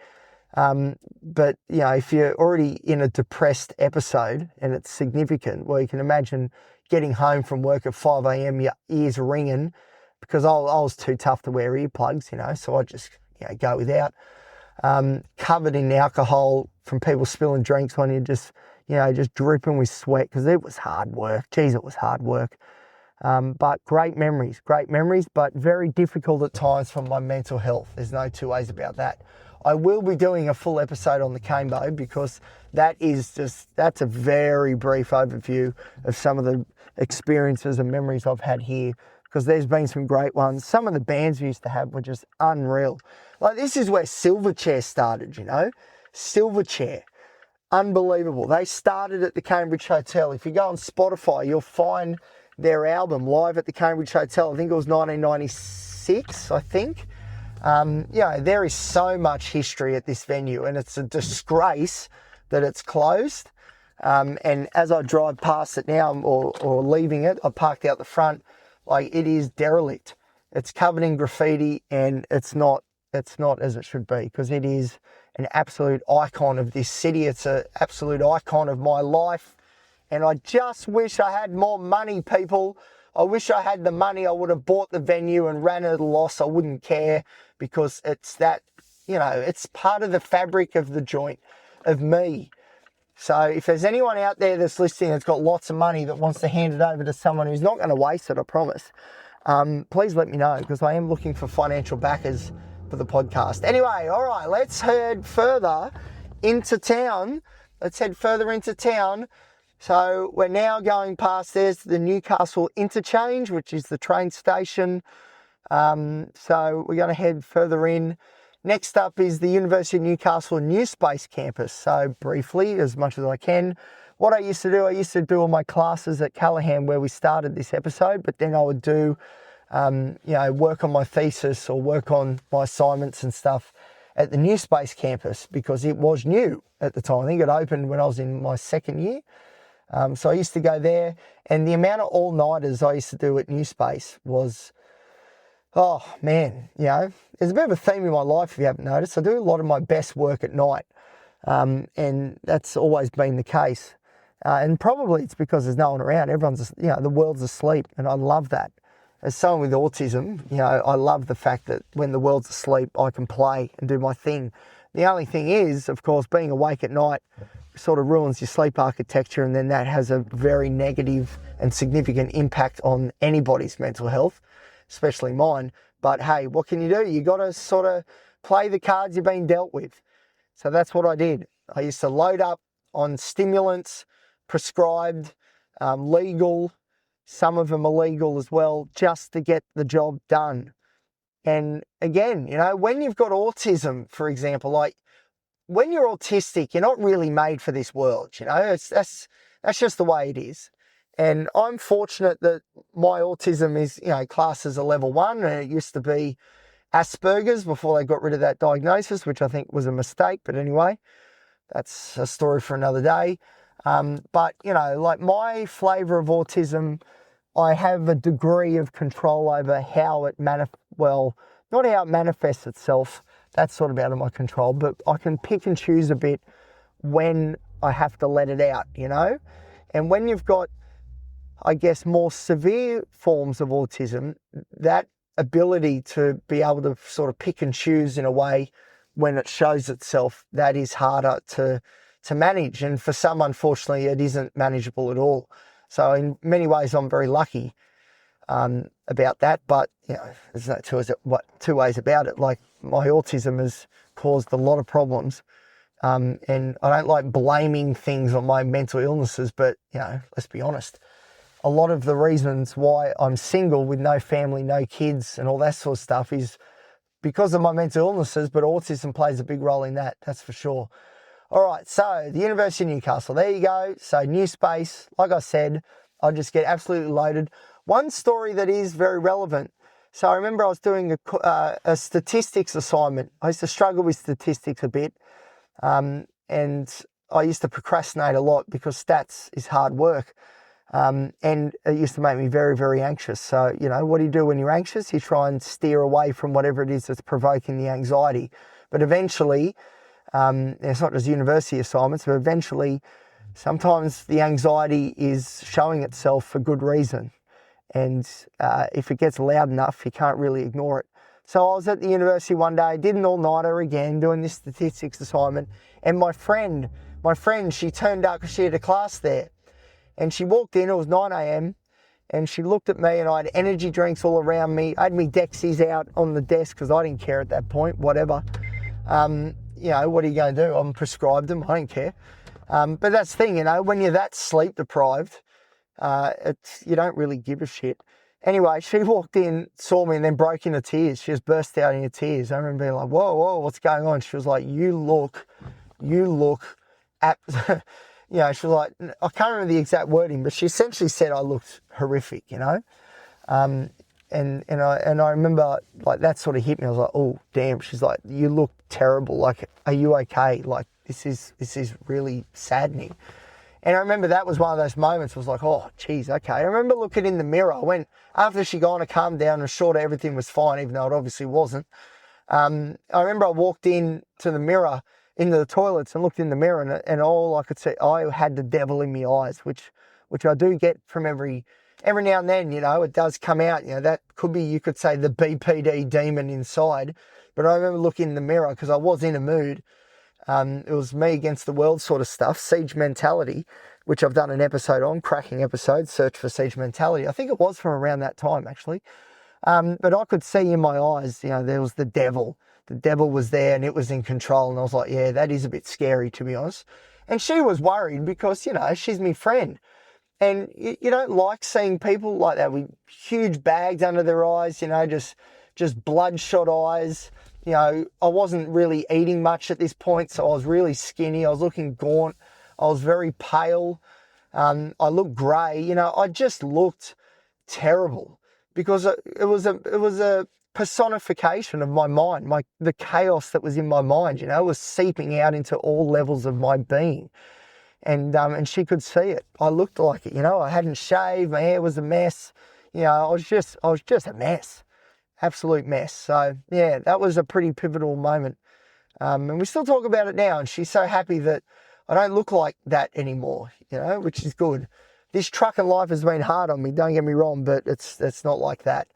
But, you know, if you're already in a depressed episode and it's significant, well, you can imagine getting home from work at 5 a.m, your ears ringing, because I was too tough to wear earplugs, you know, so I just, you know, go without. Covered in alcohol from people spilling drinks on you, just, you know, just dripping with sweat, because it was hard work. Geez, it was hard work. But great memories, but very difficult at times for my mental health. There's no two ways about that. I will be doing a full episode on the Cambo, because that's a very brief overview of some of the experiences and memories I've had here, because there's been some great ones. Some of the bands we used to have were just unreal. Like, this is where Silverchair started, you know? Silverchair. Unbelievable. They started at the Cambridge Hotel. If you go on Spotify, you'll find their album Live at the Cambridge Hotel. I think it was 1996, I think. You know, there is so much history at this venue, and it's a disgrace that it's closed. And as I drive past it now, or leaving it, I parked out the front, like, it is derelict. It's covered in graffiti, and it's not as it should be, because it is an absolute icon of this city. It's an absolute icon of my life. And I just wish I had more money, people. I wish I had the money. I would have bought the venue and ran at a loss. I wouldn't care, because it's that, you know, it's part of the fabric of the joint, of me. So if there's anyone out there that's listening that's got lots of money that wants to hand it over to someone who's not going to waste it, I promise, please let me know, because I am looking for financial backers for the podcast. Anyway, all right, let's head further into town. So we're now going past, there's the Newcastle interchange, which is the train station. So we're going to head further in. Next up is the University of Newcastle New Space campus. So briefly, as much as I can, what I used to do all my classes at Callaghan, where we started this episode, but then I would do, you know, work on my thesis or work on my assignments and stuff at the New Space campus, because it was new at the time. I think it opened when I was in my second year. So I used to go there, and the amount of all-nighters I used to do at New Space was, oh man, you know, there's a bit of a theme in my life, if you haven't noticed. I do a lot of my best work at night, and that's always been the case. And probably it's because there's no one around. Everyone's, you know, the world's asleep, and I love that. As someone with autism, you know, I love the fact that when the world's asleep, I can play and do my thing. The only thing is, of course, being awake at night sort of ruins your sleep architecture, and then that has a very negative and significant impact on anybody's mental health, especially mine. But hey, what can you do? You got to sort of play the cards you've been dealt with. So that's what I did. I used to load up on stimulants, prescribed, legal, some of them illegal as well, just to get the job done. And again, you know, when you've got autism, for example, like, when you're autistic, you're not really made for this world, you know. That's just the way it is. And I'm fortunate that my autism is, you know, classed as a level 1, and it used to be Asperger's before they got rid of that diagnosis, which I think was a mistake, but anyway. that's a story for another day. But, you know, like my flavour of autism, I have a degree of control over how it not how it manifests itself. That's sort of out of my control, but I can pick and choose a bit when I have to let it out, you know? And when you've got, I guess, more severe forms of autism, that ability to be able to sort of pick and choose in a way when it shows itself, that is harder to manage. And for some, unfortunately, it isn't manageable at all. So in many ways, I'm very lucky about that. But, you know, there's no two ways about it. Like, my autism has caused a lot of problems. And I don't like blaming things on my mental illnesses, but, you know, let's be honest. A lot of the reasons why I'm single with no family, no kids and all that sort of stuff is because of my mental illnesses, but autism plays a big role in that, that's for sure. All right, so the University of Newcastle, there you go. So new space, like I said, I just get absolutely loaded. One story that is very relevant. So I remember I was doing a statistics assignment. I used to struggle with statistics a bit. And I used to procrastinate a lot because stats is hard work. And it used to make me very, very anxious. So, you know, what do you do when you're anxious? You try and steer away from whatever it is that's provoking the anxiety. But eventually, it's not just university assignments, but eventually, sometimes the anxiety is showing itself for good reason. And if it gets loud enough, you can't really ignore it. So I was at the university one day, did an all-nighter again, doing this statistics assignment. And my friend, she turned up because she had a class there. And she walked in, it was 9 a.m. and she looked at me and I had energy drinks all around me. I had me Dexies out on the desk because I didn't care at that point, whatever. You know, what are you going to do? I'm prescribed them, I don't care. But that's the thing, you know, when you're that sleep deprived, you don't really give a shit. Anyway, she walked in, saw me and then broke into tears. She just burst out into tears. I remember being like, whoa, what's going on? She was like, you look, you know, she was like, I can't remember the exact wording, but she essentially said I looked horrific, you know. And I remember, like, that sort of hit me. I was like, oh damn. She's like, you look terrible. Like, are you okay? Like, this is really saddening. And I remember that was one of those moments. I was like, oh geez, okay. I remember looking in the mirror. I went, after she got on to calm down and sure everything was fine, even though it obviously wasn't. I remember I walked in to the mirror, into the toilets, and looked in the mirror, and all I could see, I had the devil in my eyes, which I do get from every now and then, you know, it does come out, you know, that could be, you could say, the BPD demon inside. But I remember looking in the mirror because I was in a mood. It was me against the world sort of stuff, siege mentality, which I've done an episode on, cracking episode, search for siege mentality. I think it was from around that time, actually. But I could see in my eyes, you know, there was the devil. The devil was there and it was in control. And I was like, yeah, that is a bit scary, to be honest. And she was worried because, you know, she's my friend. And you don't like seeing people like that with huge bags under their eyes, you know, just bloodshot eyes. You know, I wasn't really eating much at this point, so I was really skinny. I was looking gaunt. I was very pale. I looked grey. You know, I just looked terrible because it was a personification of my mind, the chaos that was in my mind, you know, was seeping out into all levels of my being. And she could see it. I looked like it, you know, I hadn't shaved, my hair was a mess. You know, I was just a mess, absolute mess. So yeah, that was a pretty pivotal moment. And we still talk about it now, and she's so happy that I don't look like that anymore, you know, which is good. This trucking life has been hard on me, don't get me wrong, but it's not like that.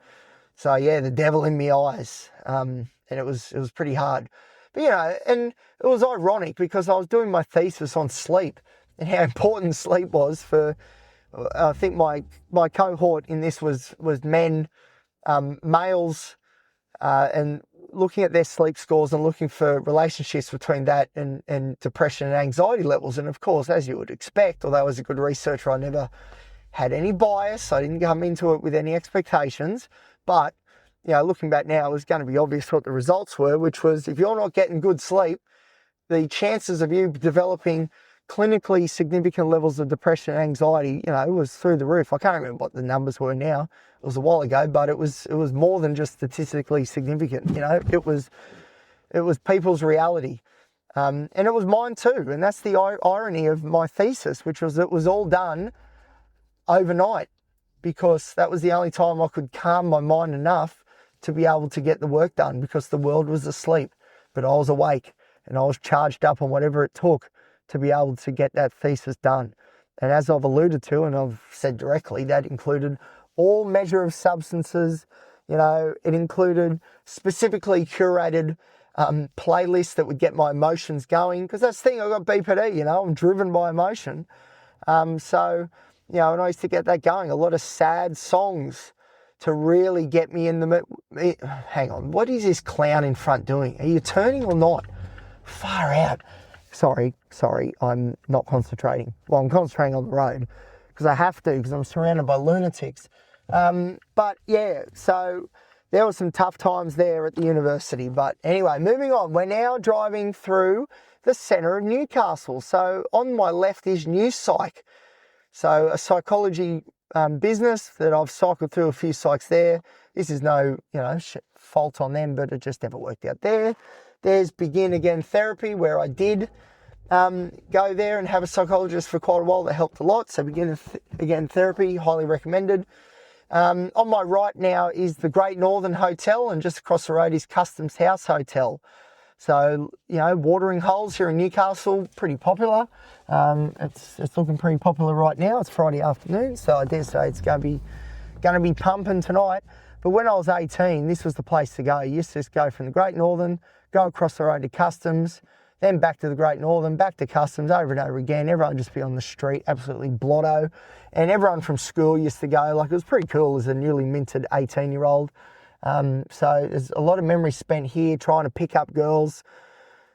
So yeah, the devil in my eyes, and it was pretty hard. But you know, and it was ironic because I was doing my thesis on sleep and how important sleep was for. I think my cohort in this was men, males, and looking at their sleep scores and looking for relationships between that and depression and anxiety levels. And of course, as you would expect, although as a good researcher, I never had any bias. I didn't come into it with any expectations. But, you know, looking back now, it was going to be obvious what the results were, which was if you're not getting good sleep, the chances of you developing clinically significant levels of depression and anxiety, you know, was through the roof. I can't remember what the numbers were now. It was a while ago, but it was more than just statistically significant. You know, it was people's reality. And it was mine too. And that's the irony of my thesis, which was it was all done overnight, because that was the only time I could calm my mind enough to be able to get the work done, because the world was asleep, but I was awake and I was charged up on whatever it took to be able to get that thesis done. And as I've alluded to, and I've said directly, that included all measure of substances. It included specifically curated playlists that would get my emotions going, because that's the thing, I've got BPD, I'm driven by emotion. And I used to get that going, a lot of sad songs to really get me in the hang on, what is this clown in front doing? Are you turning or not? Far out. Sorry, I'm not concentrating. Well, I'm concentrating on the road because I have to, because I'm surrounded by lunatics. But yeah, so there were some tough times there at the university. But anyway, moving on. We're now driving through the centre of Newcastle. So on my left is New Psych. So a psychology business that I've cycled through a few psychs there. This is no, fault on them, but it just never worked out there. There's Begin Again Therapy, where I did go there and have a psychologist for quite a while. That helped a lot. So Begin Again Therapy, highly recommended. On my right now is the Great Northern Hotel, and just across the road is Customs House Hotel. So, watering holes here in Newcastle, pretty popular. It's looking pretty popular right now. It's Friday afternoon, so I dare say it's going to be pumping tonight. But when I was 18, this was the place to go. You used to just go from the Great Northern, go across the road to Customs, then back to the Great Northern, back to Customs, over and over again. Everyone just be on the street, absolutely blotto. And everyone from school used to go. Like, it was pretty cool as a newly minted 18-year-old. So there's a lot of memory spent here trying to pick up girls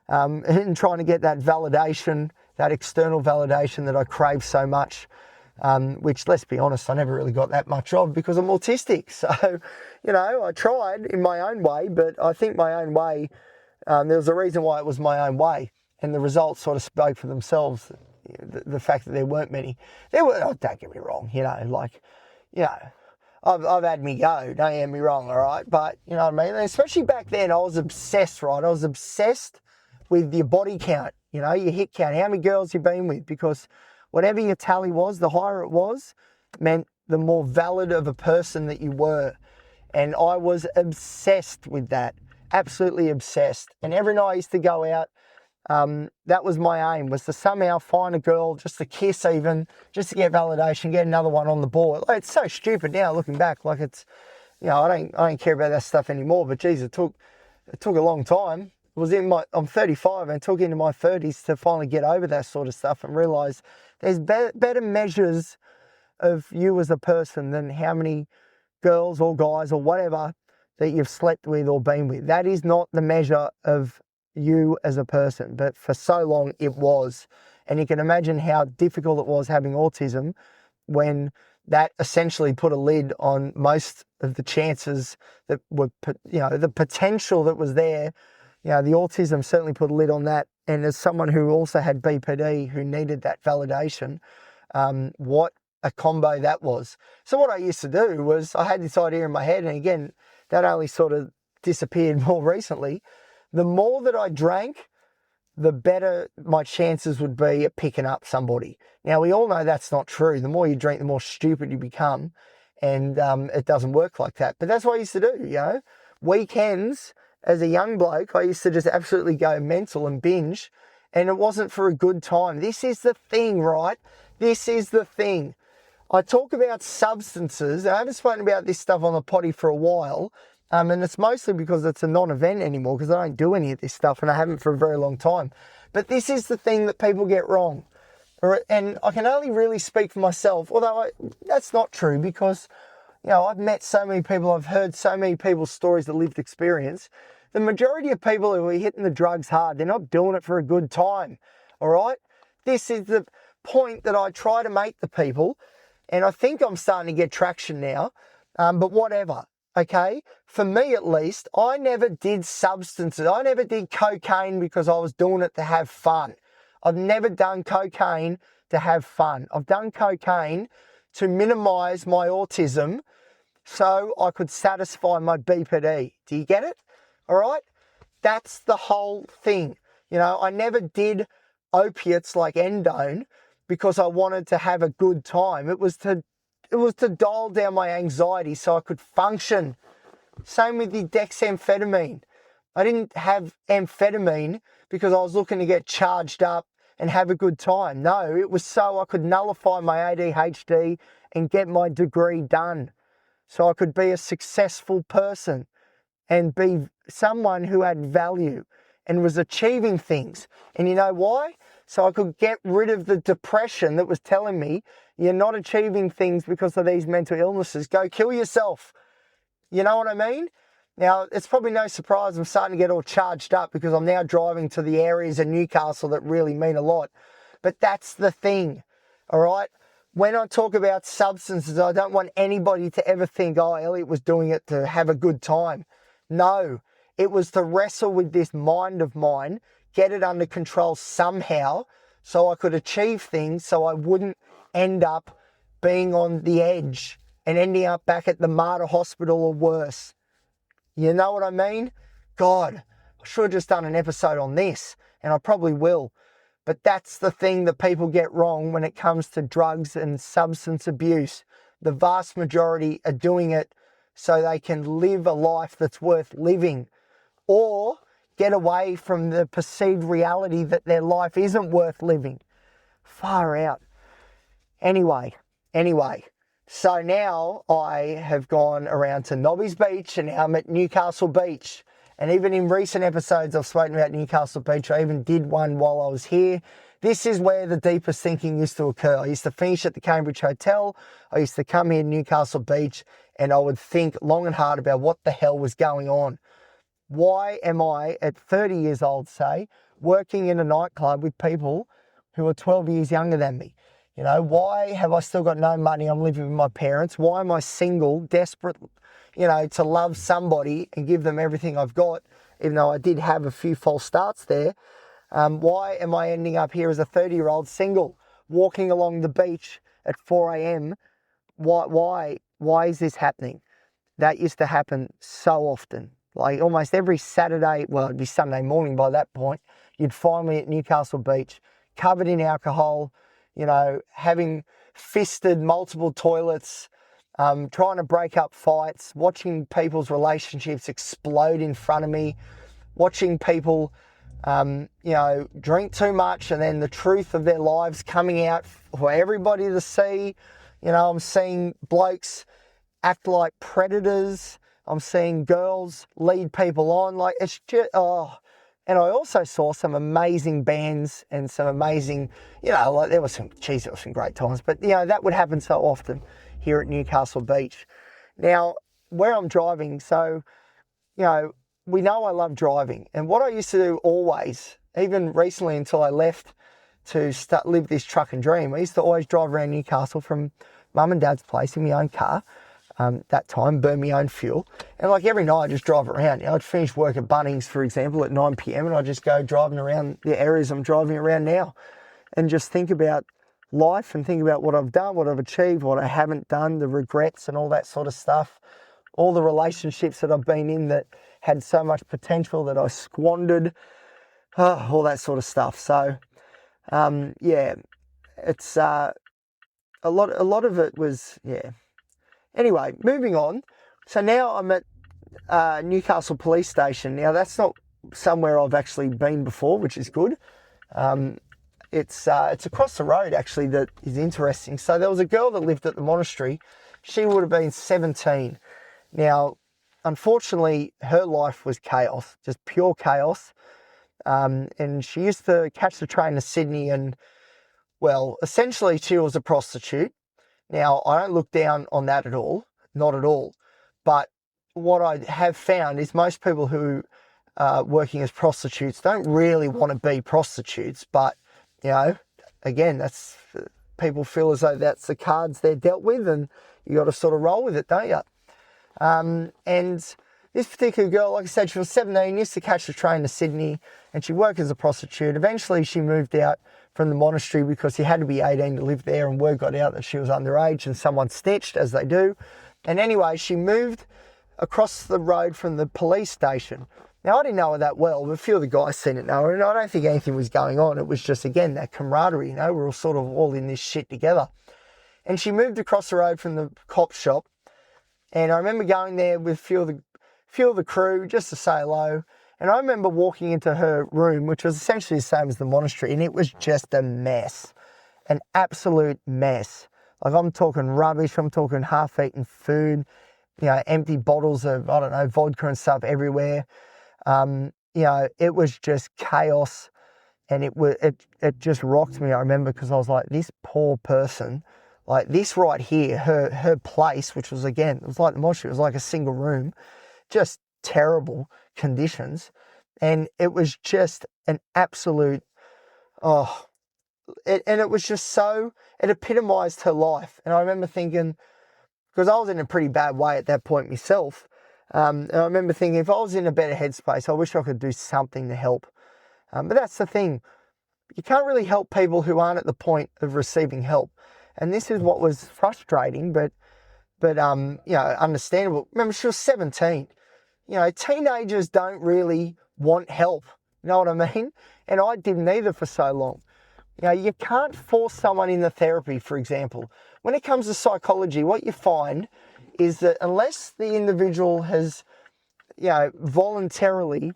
and trying to get that validation, that external validation that I crave so much, which, let's be honest, I never really got that much of because I'm autistic. So, I tried in my own way, but I think my own way, there was a reason why it was my own way, and the results sort of spoke for themselves. The fact that there weren't many. There were, don't get me wrong, I've had me go, don't get me wrong, all right? But, you know what I mean? And especially back then, I was obsessed, right? I was obsessed with your body count, your hit count, how many girls you've been with, because whatever your tally was, the higher it was, meant the more valid of a person that you were. And I was obsessed with that, absolutely obsessed. And every night I used to go out, that was my aim, was to somehow find a girl, just to kiss even, just to get validation, get another one on the board. Like, it's so stupid now looking back. Like, it's, I don't care about that stuff anymore. But geez, it took a long time. It was I'm 35 and it took into my 30s to finally get over that sort of stuff and realize there's better measures of you as a person than how many girls or guys or whatever that you've slept with or been with. That is not the measure of you as a person, but for so long it was. And you can imagine how difficult it was having autism when that essentially put a lid on most of the chances that were, the potential that was there. The autism certainly put a lid on that. And as someone who also had BPD, who needed that validation, what a combo that was. So what I used to do was, I had this idea in my head, and again, that only sort of disappeared more recently. The more that I drank, the better my chances would be at picking up somebody. Now, we all know that's not true. The more you drink, the more stupid you become. And it doesn't work like that. But that's what I used to do, Weekends, as a young bloke, I used to just absolutely go mental and binge. And it wasn't for a good time. This is the thing, right? This is the thing. I talk about substances. I haven't spoken about this stuff on the potty for a while. And it's mostly because it's a non-event anymore, because I don't do any of this stuff and I haven't for a very long time. But this is the thing that people get wrong. And I can only really speak for myself, although that's not true, because, I've met so many people, I've heard so many people's stories of lived experience. The majority of people who are hitting the drugs hard, they're not doing it for a good time, all right? This is the point that I try to make to people, and I think I'm starting to get traction now, but whatever. Okay, for me at least, I never did substances. I never did cocaine because I was doing it to have fun. I've never done cocaine to have fun. I've done cocaine to minimize my autism so I could satisfy my BPD. Do you get it? All right? That's the whole thing. You know, I never did opiates like endone because I wanted to have a good time. It was to dial down my anxiety so I could function. Same with the dexamphetamine. I didn't have amphetamine because I was looking to get charged up and have a good time. No, it was so I could nullify my ADHD and get my degree done. So I could be a successful person and be someone who had value and was achieving things. And you know why? So I could get rid of the depression that was telling me you're not achieving things because of these mental illnesses. Go kill yourself. You know what I mean? Now, it's probably no surprise I'm starting to get all charged up because I'm now driving to the areas in Newcastle that really mean a lot. But that's the thing, all right? When I talk about substances, I don't want anybody to ever think, oh, Elliot was doing it to have a good time. No, it was to wrestle with this mind of mine, get it under control somehow so I could achieve things so I wouldn't end up being on the edge and ending up back at the Martyr Hospital or worse. You know what I mean? God, I should have just done an episode on this, and I probably will. But that's the thing that people get wrong when it comes to drugs and substance abuse. The vast majority are doing it so they can live a life that's worth living, or get away from the perceived reality that their life isn't worth living. Far out. Anyway. So now I have gone around to Nobby's Beach and now I'm at Newcastle Beach. And even in recent episodes I've spoken about Newcastle Beach. I even did one while I was here. This is where the deepest thinking used to occur. I used to finish at the Cambridge Hotel. I used to come here to Newcastle Beach and I would think long and hard about what the hell was going on. Why am I, at 30 years old, say, working in a nightclub with people who are 12 years younger than me? You know, why have I still got no money? I'm living with my parents. Why am I single, desperate, you know, to love somebody and give them everything I've got, even though I did have a few false starts there? Why am I ending up here as a 30-year-old single, walking along the beach at 4 a.m.? Why is this happening? That used to happen so often. Like almost every Saturday, well, it'd be Sunday morning by that point, you'd find me at Newcastle Beach, covered in alcohol, you know, having fisted multiple toilets, trying to break up fights, watching people's relationships explode in front of me, watching people, you know, drink too much and then the truth of their lives coming out for everybody to see. You know, I'm seeing blokes act like predators. I'm seeing girls lead people on. Like, it's just, and I also saw some amazing bands and some amazing, you know, like there was some great times, but you know, that would happen so often here at Newcastle Beach. Now, where I'm driving, so, you know I love driving. And what I used to do always, even recently until I left to live this truck and dream, I used to always drive around Newcastle from mum and dad's place in my own car. That time, burn my own fuel. And like every night I just drive around. You know, I'd finish work at Bunnings, for example, at 9 p.m. and I'd just go driving around the areas I'm driving around now and just think about life and think about what I've done, what I've achieved, what I haven't done, the regrets and all that sort of stuff. All the relationships that I've been in that had so much potential that I squandered, all that sort of stuff. So, yeah, it's a lot of it was, yeah. Anyway, moving on. So now I'm at Newcastle Police Station. Now that's not somewhere I've actually been before, which is good. It's across the road actually that is interesting. So there was a girl that lived at the monastery. She would have been 17. Now, unfortunately, her life was chaos, just pure chaos. And she used to catch the train to Sydney and, well, essentially she was a prostitute. Now, I don't look down on that at all, not at all. But what I have found is most people who are working as prostitutes don't really want to be prostitutes. But, you know, again, that's people feel as though that's the cards they're dealt with and you got to sort of roll with it, don't you? And this particular girl, like I said, she was 17, used to catch the train to Sydney and she worked as a prostitute. Eventually she moved out from the monastery because you had to be 18 to live there and word got out that she was underage and someone snitched, as they do. And anyway, she moved across the road from the police station. Now, I didn't know her that well, but a few of the guys seen it know her, and I don't think anything was going on. It was just, again, that camaraderie, we're all sort of all in this shit together. And she moved across the road from the cop shop, and I remember going there with a few of the crew just to say hello. And I remember walking into her room, which was essentially the same as the monastery, and it was just a mess, an absolute mess. Like, I'm talking rubbish, I'm talking half-eaten food, empty bottles of, I don't know, vodka and stuff everywhere. It was just chaos, and it just rocked me. I remember, because I was like, this poor person, like this right here, her place, which was, again, it was like the monastery, it was like a single room, just terrible conditions, and it was just an absolute, it was just so, it epitomized her life. And I remember thinking, because I was in a pretty bad way at that point myself, and I remember thinking, if I was in a better headspace, I wish I could do something to help. But that's the thing. You can't really help people who aren't at the point of receiving help. And this is what was frustrating, but understandable. Remember, she was 17. Teenagers don't really want help. You know what I mean? And I didn't either for so long. You can't force someone into therapy, for example. When it comes to psychology, what you find is that unless the individual has, voluntarily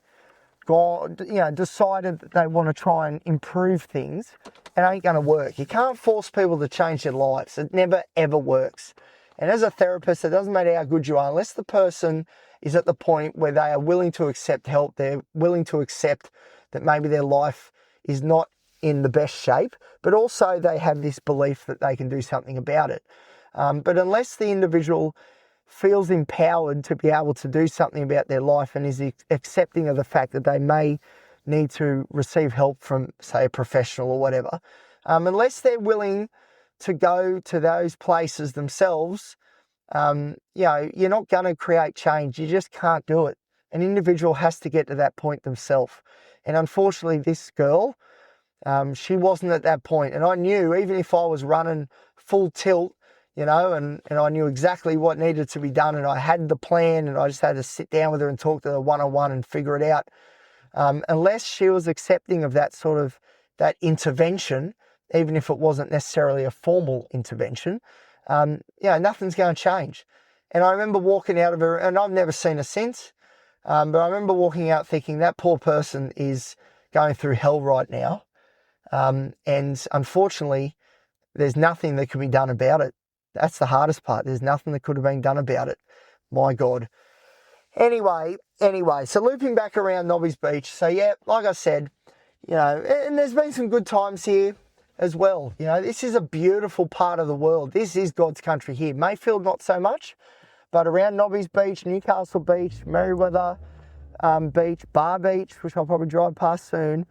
decided that they want to try and improve things, it ain't going to work. You can't force people to change their lives. It never, ever works. And as a therapist, it doesn't matter how good you are, unless the person is at the point where they are willing to accept help, they're willing to accept that maybe their life is not in the best shape, but also they have this belief that they can do something about it. But unless the individual feels empowered to be able to do something about their life and is accepting of the fact that they may need to receive help from, say, a professional or whatever, unless they're willing to go to those places themselves, you're not going to create change. You just can't do it. An individual has to get to that point themselves. And unfortunately, this girl, she wasn't at that point. And I knew, even if I was running full tilt, and I knew exactly what needed to be done, and I had the plan, and I just had to sit down with her and talk to her one-on-one and figure it out. Unless she was accepting of that sort of, that intervention, even if it wasn't necessarily a formal intervention, nothing's going to change. And I remember walking out of her, and I've never seen her since, but I remember walking out thinking that poor person is going through hell right now. And unfortunately, there's nothing that can be done about it. That's the hardest part. There's nothing that could have been done about it. My God. Anyway, so looping back around Nobby's Beach. So yeah, like I said, and there's been some good times here as well. This is a beautiful part of the world. This is God's country here. Mayfield, not so much, but around Nobby's Beach, Newcastle Beach, Merriweather Beach, Bar Beach, which I'll probably drive past soon.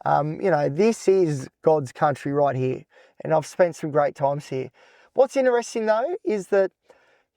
This is God's country right here. And I've spent some great times here. What's interesting though is that,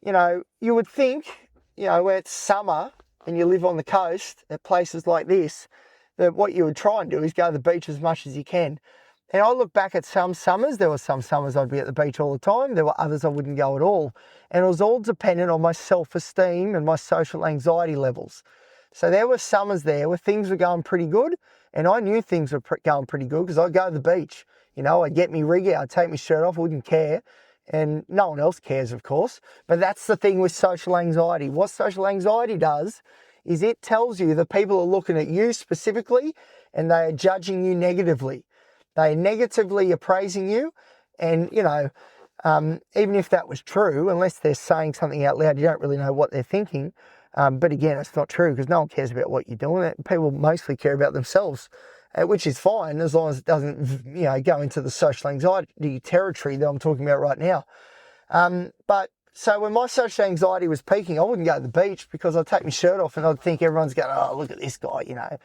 you would think, where it's summer and you live on the coast at places like this, that what you would try and do is go to the beach as much as you can. And I look back at some summers, there were some summers I'd be at the beach all the time, there were others I wouldn't go at all. And it was all dependent on my self-esteem and my social anxiety levels. So there were summers there where things were going pretty good, and I knew things were going pretty good because I'd go to the beach. I'd get me rig out, I'd take my shirt off, I wouldn't care. And no one else cares, of course. But that's the thing with social anxiety. What social anxiety does is it tells you that people are looking at you specifically and they are judging you negatively. They are negatively appraising you. And, even if that was true, unless they're saying something out loud, you don't really know what they're thinking. But again, it's not true because no one cares about what you're doing. People mostly care about themselves, which is fine as long as it doesn't, go into the social anxiety territory that I'm talking about right now. But so when my social anxiety was peaking, I wouldn't go to the beach because I'd take my shirt off and I'd think everyone's going, oh, look at this guy,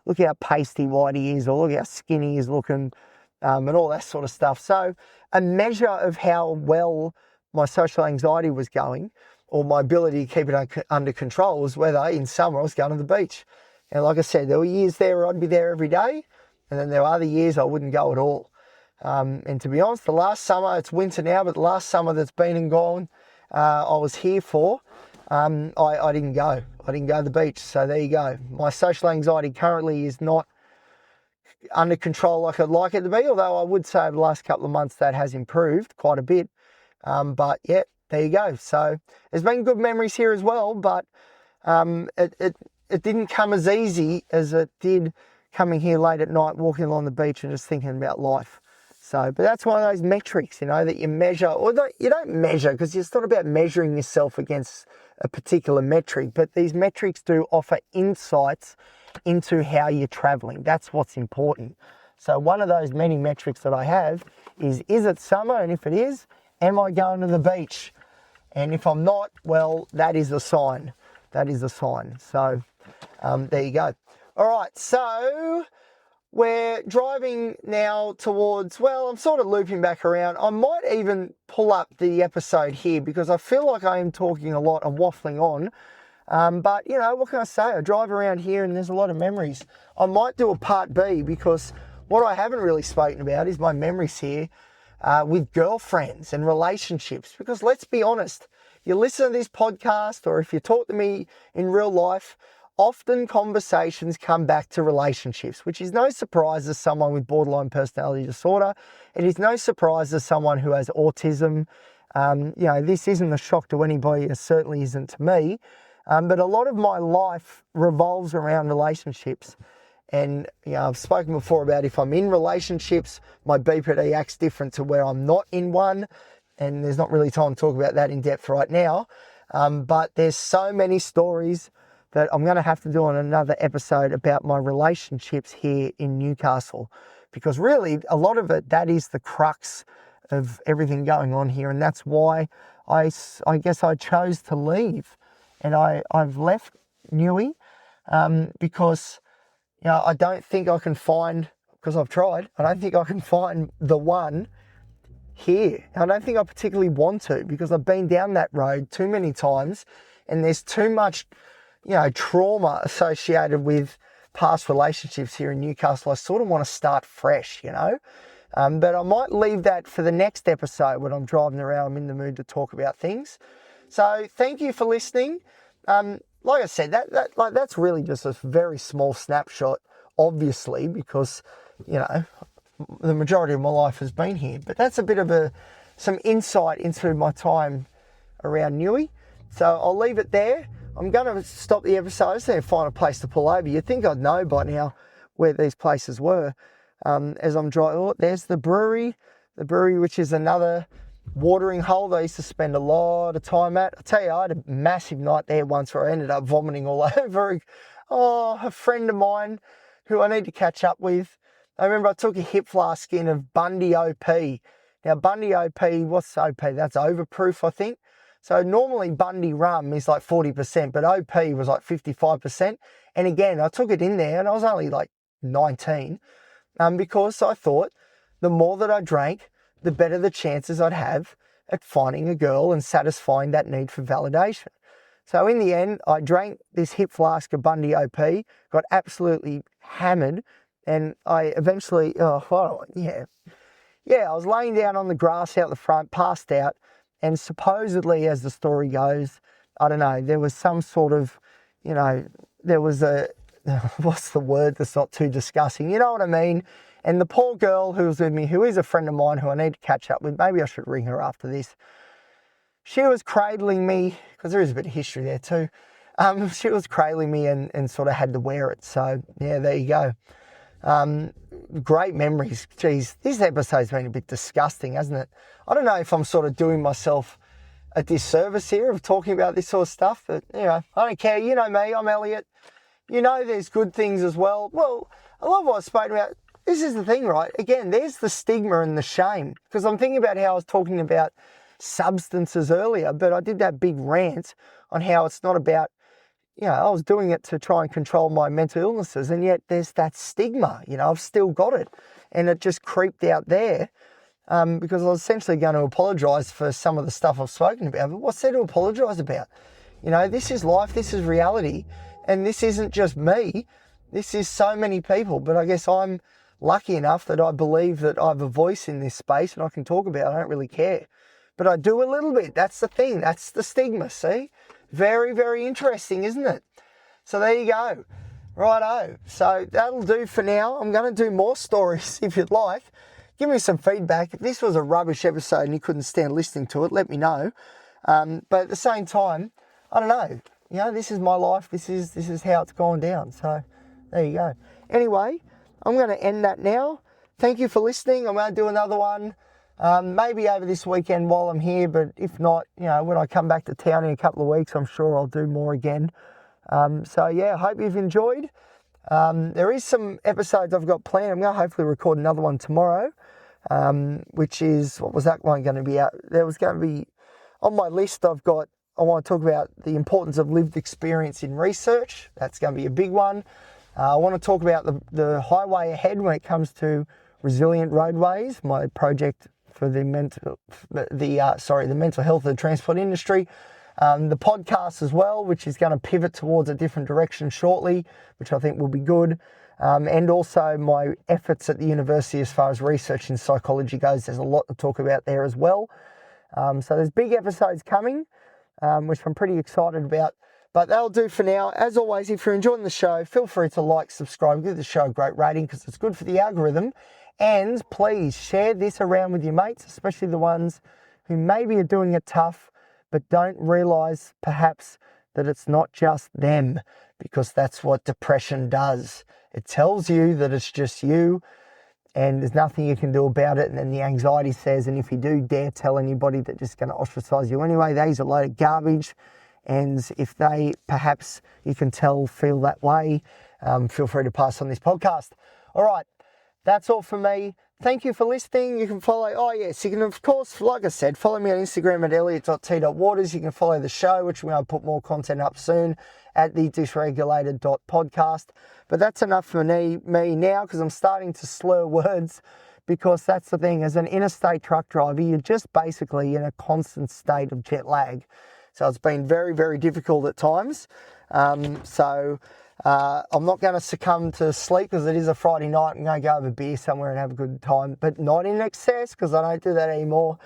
look how pasty white he is, or look how skinny he is looking, and all that sort of stuff. So a measure of how well my social anxiety was going, or my ability to keep it under control, was whether in summer I was going to the beach. And like I said, there were years there where I'd be there every day, and then there were other years I wouldn't go at all. And to be honest, the last summer, it's winter now, but the last summer that's been and gone, I was here for, I didn't go. I didn't go to the beach. So there you go. My social anxiety currently is not under control like I'd like it to be, although I would say over the last couple of months that has improved quite a bit. But yeah, there you go. So there's been good memories here as well, but it didn't come as easy as it did coming here late at night, walking along the beach and just thinking about life. So, but that's one of those metrics, that you measure, or you don't measure, because it's not about measuring yourself against a particular metric, but these metrics do offer insights into how you're traveling. That's what's important. So one of those many metrics that I have is it summer? And if it is, am I going to the beach? And if I'm not, well, that is a sign. That is a sign. So there you go. All right, so we're driving now towards, well, I'm sort of looping back around. I might even pull up the episode here because I feel like I am talking a lot and waffling on. But, what can I say? I drive around here and there's a lot of memories. I might do a part B because what I haven't really spoken about is my memories here with girlfriends and relationships. Because let's be honest, you listen to this podcast or if you talk to me in real life, often conversations come back to relationships, which is no surprise as someone with borderline personality disorder. It is no surprise as someone who has autism. This isn't a shock to anybody. It certainly isn't to me. But a lot of my life revolves around relationships. And, I've spoken before about if I'm in relationships, my BPD acts different to where I'm not in one. And there's not really time to talk about that in depth right now. But there's so many stories that I'm going to have to do on another episode about my relationships here in Newcastle. Because really, a lot of it, that is the crux of everything going on here. And that's why I guess I chose to leave. And I've left Newey because, I don't think I can find, because I've tried, I don't think I can find the one here. I don't think I particularly want to because I've been down that road too many times and there's too much trauma associated with past relationships here in Newcastle. I sort of want to start fresh, But I might leave that for the next episode when I'm driving around. I'm in the mood to talk about things. So thank you for listening. Like I said, that's really just a very small snapshot, obviously, because, the majority of my life has been here. But that's a bit of some insight into my time around Newey. So I'll leave it there. I'm going to stop the episode. I just need to find a place to pull over. You'd think I'd know by now where these places were. As I'm driving, there's the brewery, which is another watering hole that I used to spend a lot of time at. I tell you, I had a massive night there once where I ended up vomiting all over. A friend of mine who I need to catch up with. I remember I took a hip flask in of Bundy OP. Now, Bundy OP, what's OP? That's overproof, I think. So normally Bundy rum is like 40%, but OP was like 55%. And again, I took it in there and I was only like 19 because I thought the more that I drank, the better the chances I'd have at finding a girl and satisfying that need for validation. So in the end, I drank this hip flask of Bundy OP, got absolutely hammered, and I eventually, I was laying down on the grass out the front, passed out, and supposedly, as the story goes, I don't know, there was some sort of, there was what's the word that's not too disgusting? You know what I mean? And the poor girl who was with me, who is a friend of mine who I need to catch up with, maybe I should ring her after this. She was cradling me, because there is a bit of history there too. She was cradling me and sort of had to wear it. So, yeah, there you go. Great memories. Geez, this episode's been a bit disgusting, hasn't it? I don't know if I'm sort of doing myself a disservice here of talking about this sort of stuff, but, I don't care. You know me, I'm Elliot. There's good things as well. Well, I love what I've spoken about. This is the thing, right? Again, there's the stigma and the shame, because I'm thinking about how I was talking about substances earlier, but I did that big rant on how it's not about, I was doing it to try and control my mental illnesses, and yet there's that stigma, I've still got it, and it just creeped out there because I was essentially going to apologise for some of the stuff I've spoken about, but what's there to apologise about? This is life, this is reality, and this isn't just me, this is so many people, but I guess I'm lucky enough that I believe that I have a voice in this space and I can talk about it. I don't really care. But I do a little bit. That's the thing. That's the stigma, see? Very, very interesting, isn't it? So there you go. Righto. So that'll do for now. I'm going to do more stories if you'd like. Give me some feedback. If this was a rubbish episode and you couldn't stand listening to it, let me know. But at the same time, I don't know. You know, this is my life. This is how it's gone down. So there you go. Anyway, I'm going to end that now. Thank you for listening. I'm going to do another one. Maybe over this weekend while I'm here, but if not, you know, when I come back to town in a couple of weeks, I'm sure I'll do more again. So yeah, hope you've enjoyed. There is some episodes I've got planned. I'm going to hopefully record another one tomorrow, which is, what was that one going to be out? There was going to be, on my list, I want to talk about the importance of lived experience in research. That's going to be a big one. I want to talk about the highway ahead when it comes to resilient roadways, my project for the mental health of the transport industry. The podcast as well, which is going to pivot towards a different direction shortly, which I think will be good. And also my efforts at the university as far as research in psychology goes. There's a lot to talk about there as well. So there's big episodes coming, which I'm pretty excited about. But that'll do for now. As always, if you're enjoying the show, feel free to like, subscribe, give the show a great rating because it's good for the algorithm. And please share this around with your mates, especially the ones who maybe are doing it tough, but don't realise perhaps that it's not just them, because that's what depression does. It tells you that it's just you and there's nothing you can do about it. And then the anxiety says, and if you do dare tell anybody, they're just going to ostracise you anyway. These are a load of garbage. And if they, perhaps you can tell, feel that way, feel free to pass on this podcast. All right. That's all from me. Thank you for listening. You can follow, you can, of course, like I said, follow me on Instagram at elliot.t.waters. You can follow the show, which we're going to put more content up soon, at the dysregulated.podcast. But that's enough for me now, because I'm starting to slur words, because that's the thing. As an interstate truck driver, you're just basically in a constant state of jet lag. So it's been very, very difficult at times. I'm not going to succumb to sleep because it is a Friday night. I'm going to go have a beer somewhere and have a good time, but not in excess because I don't do that anymore.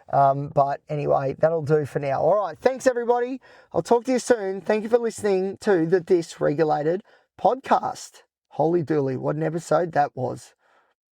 But anyway, that'll do for now. All right. Thanks, everybody. I'll talk to you soon. Thank you for listening to the Dysregulated podcast. Holy dooly, what an episode that was.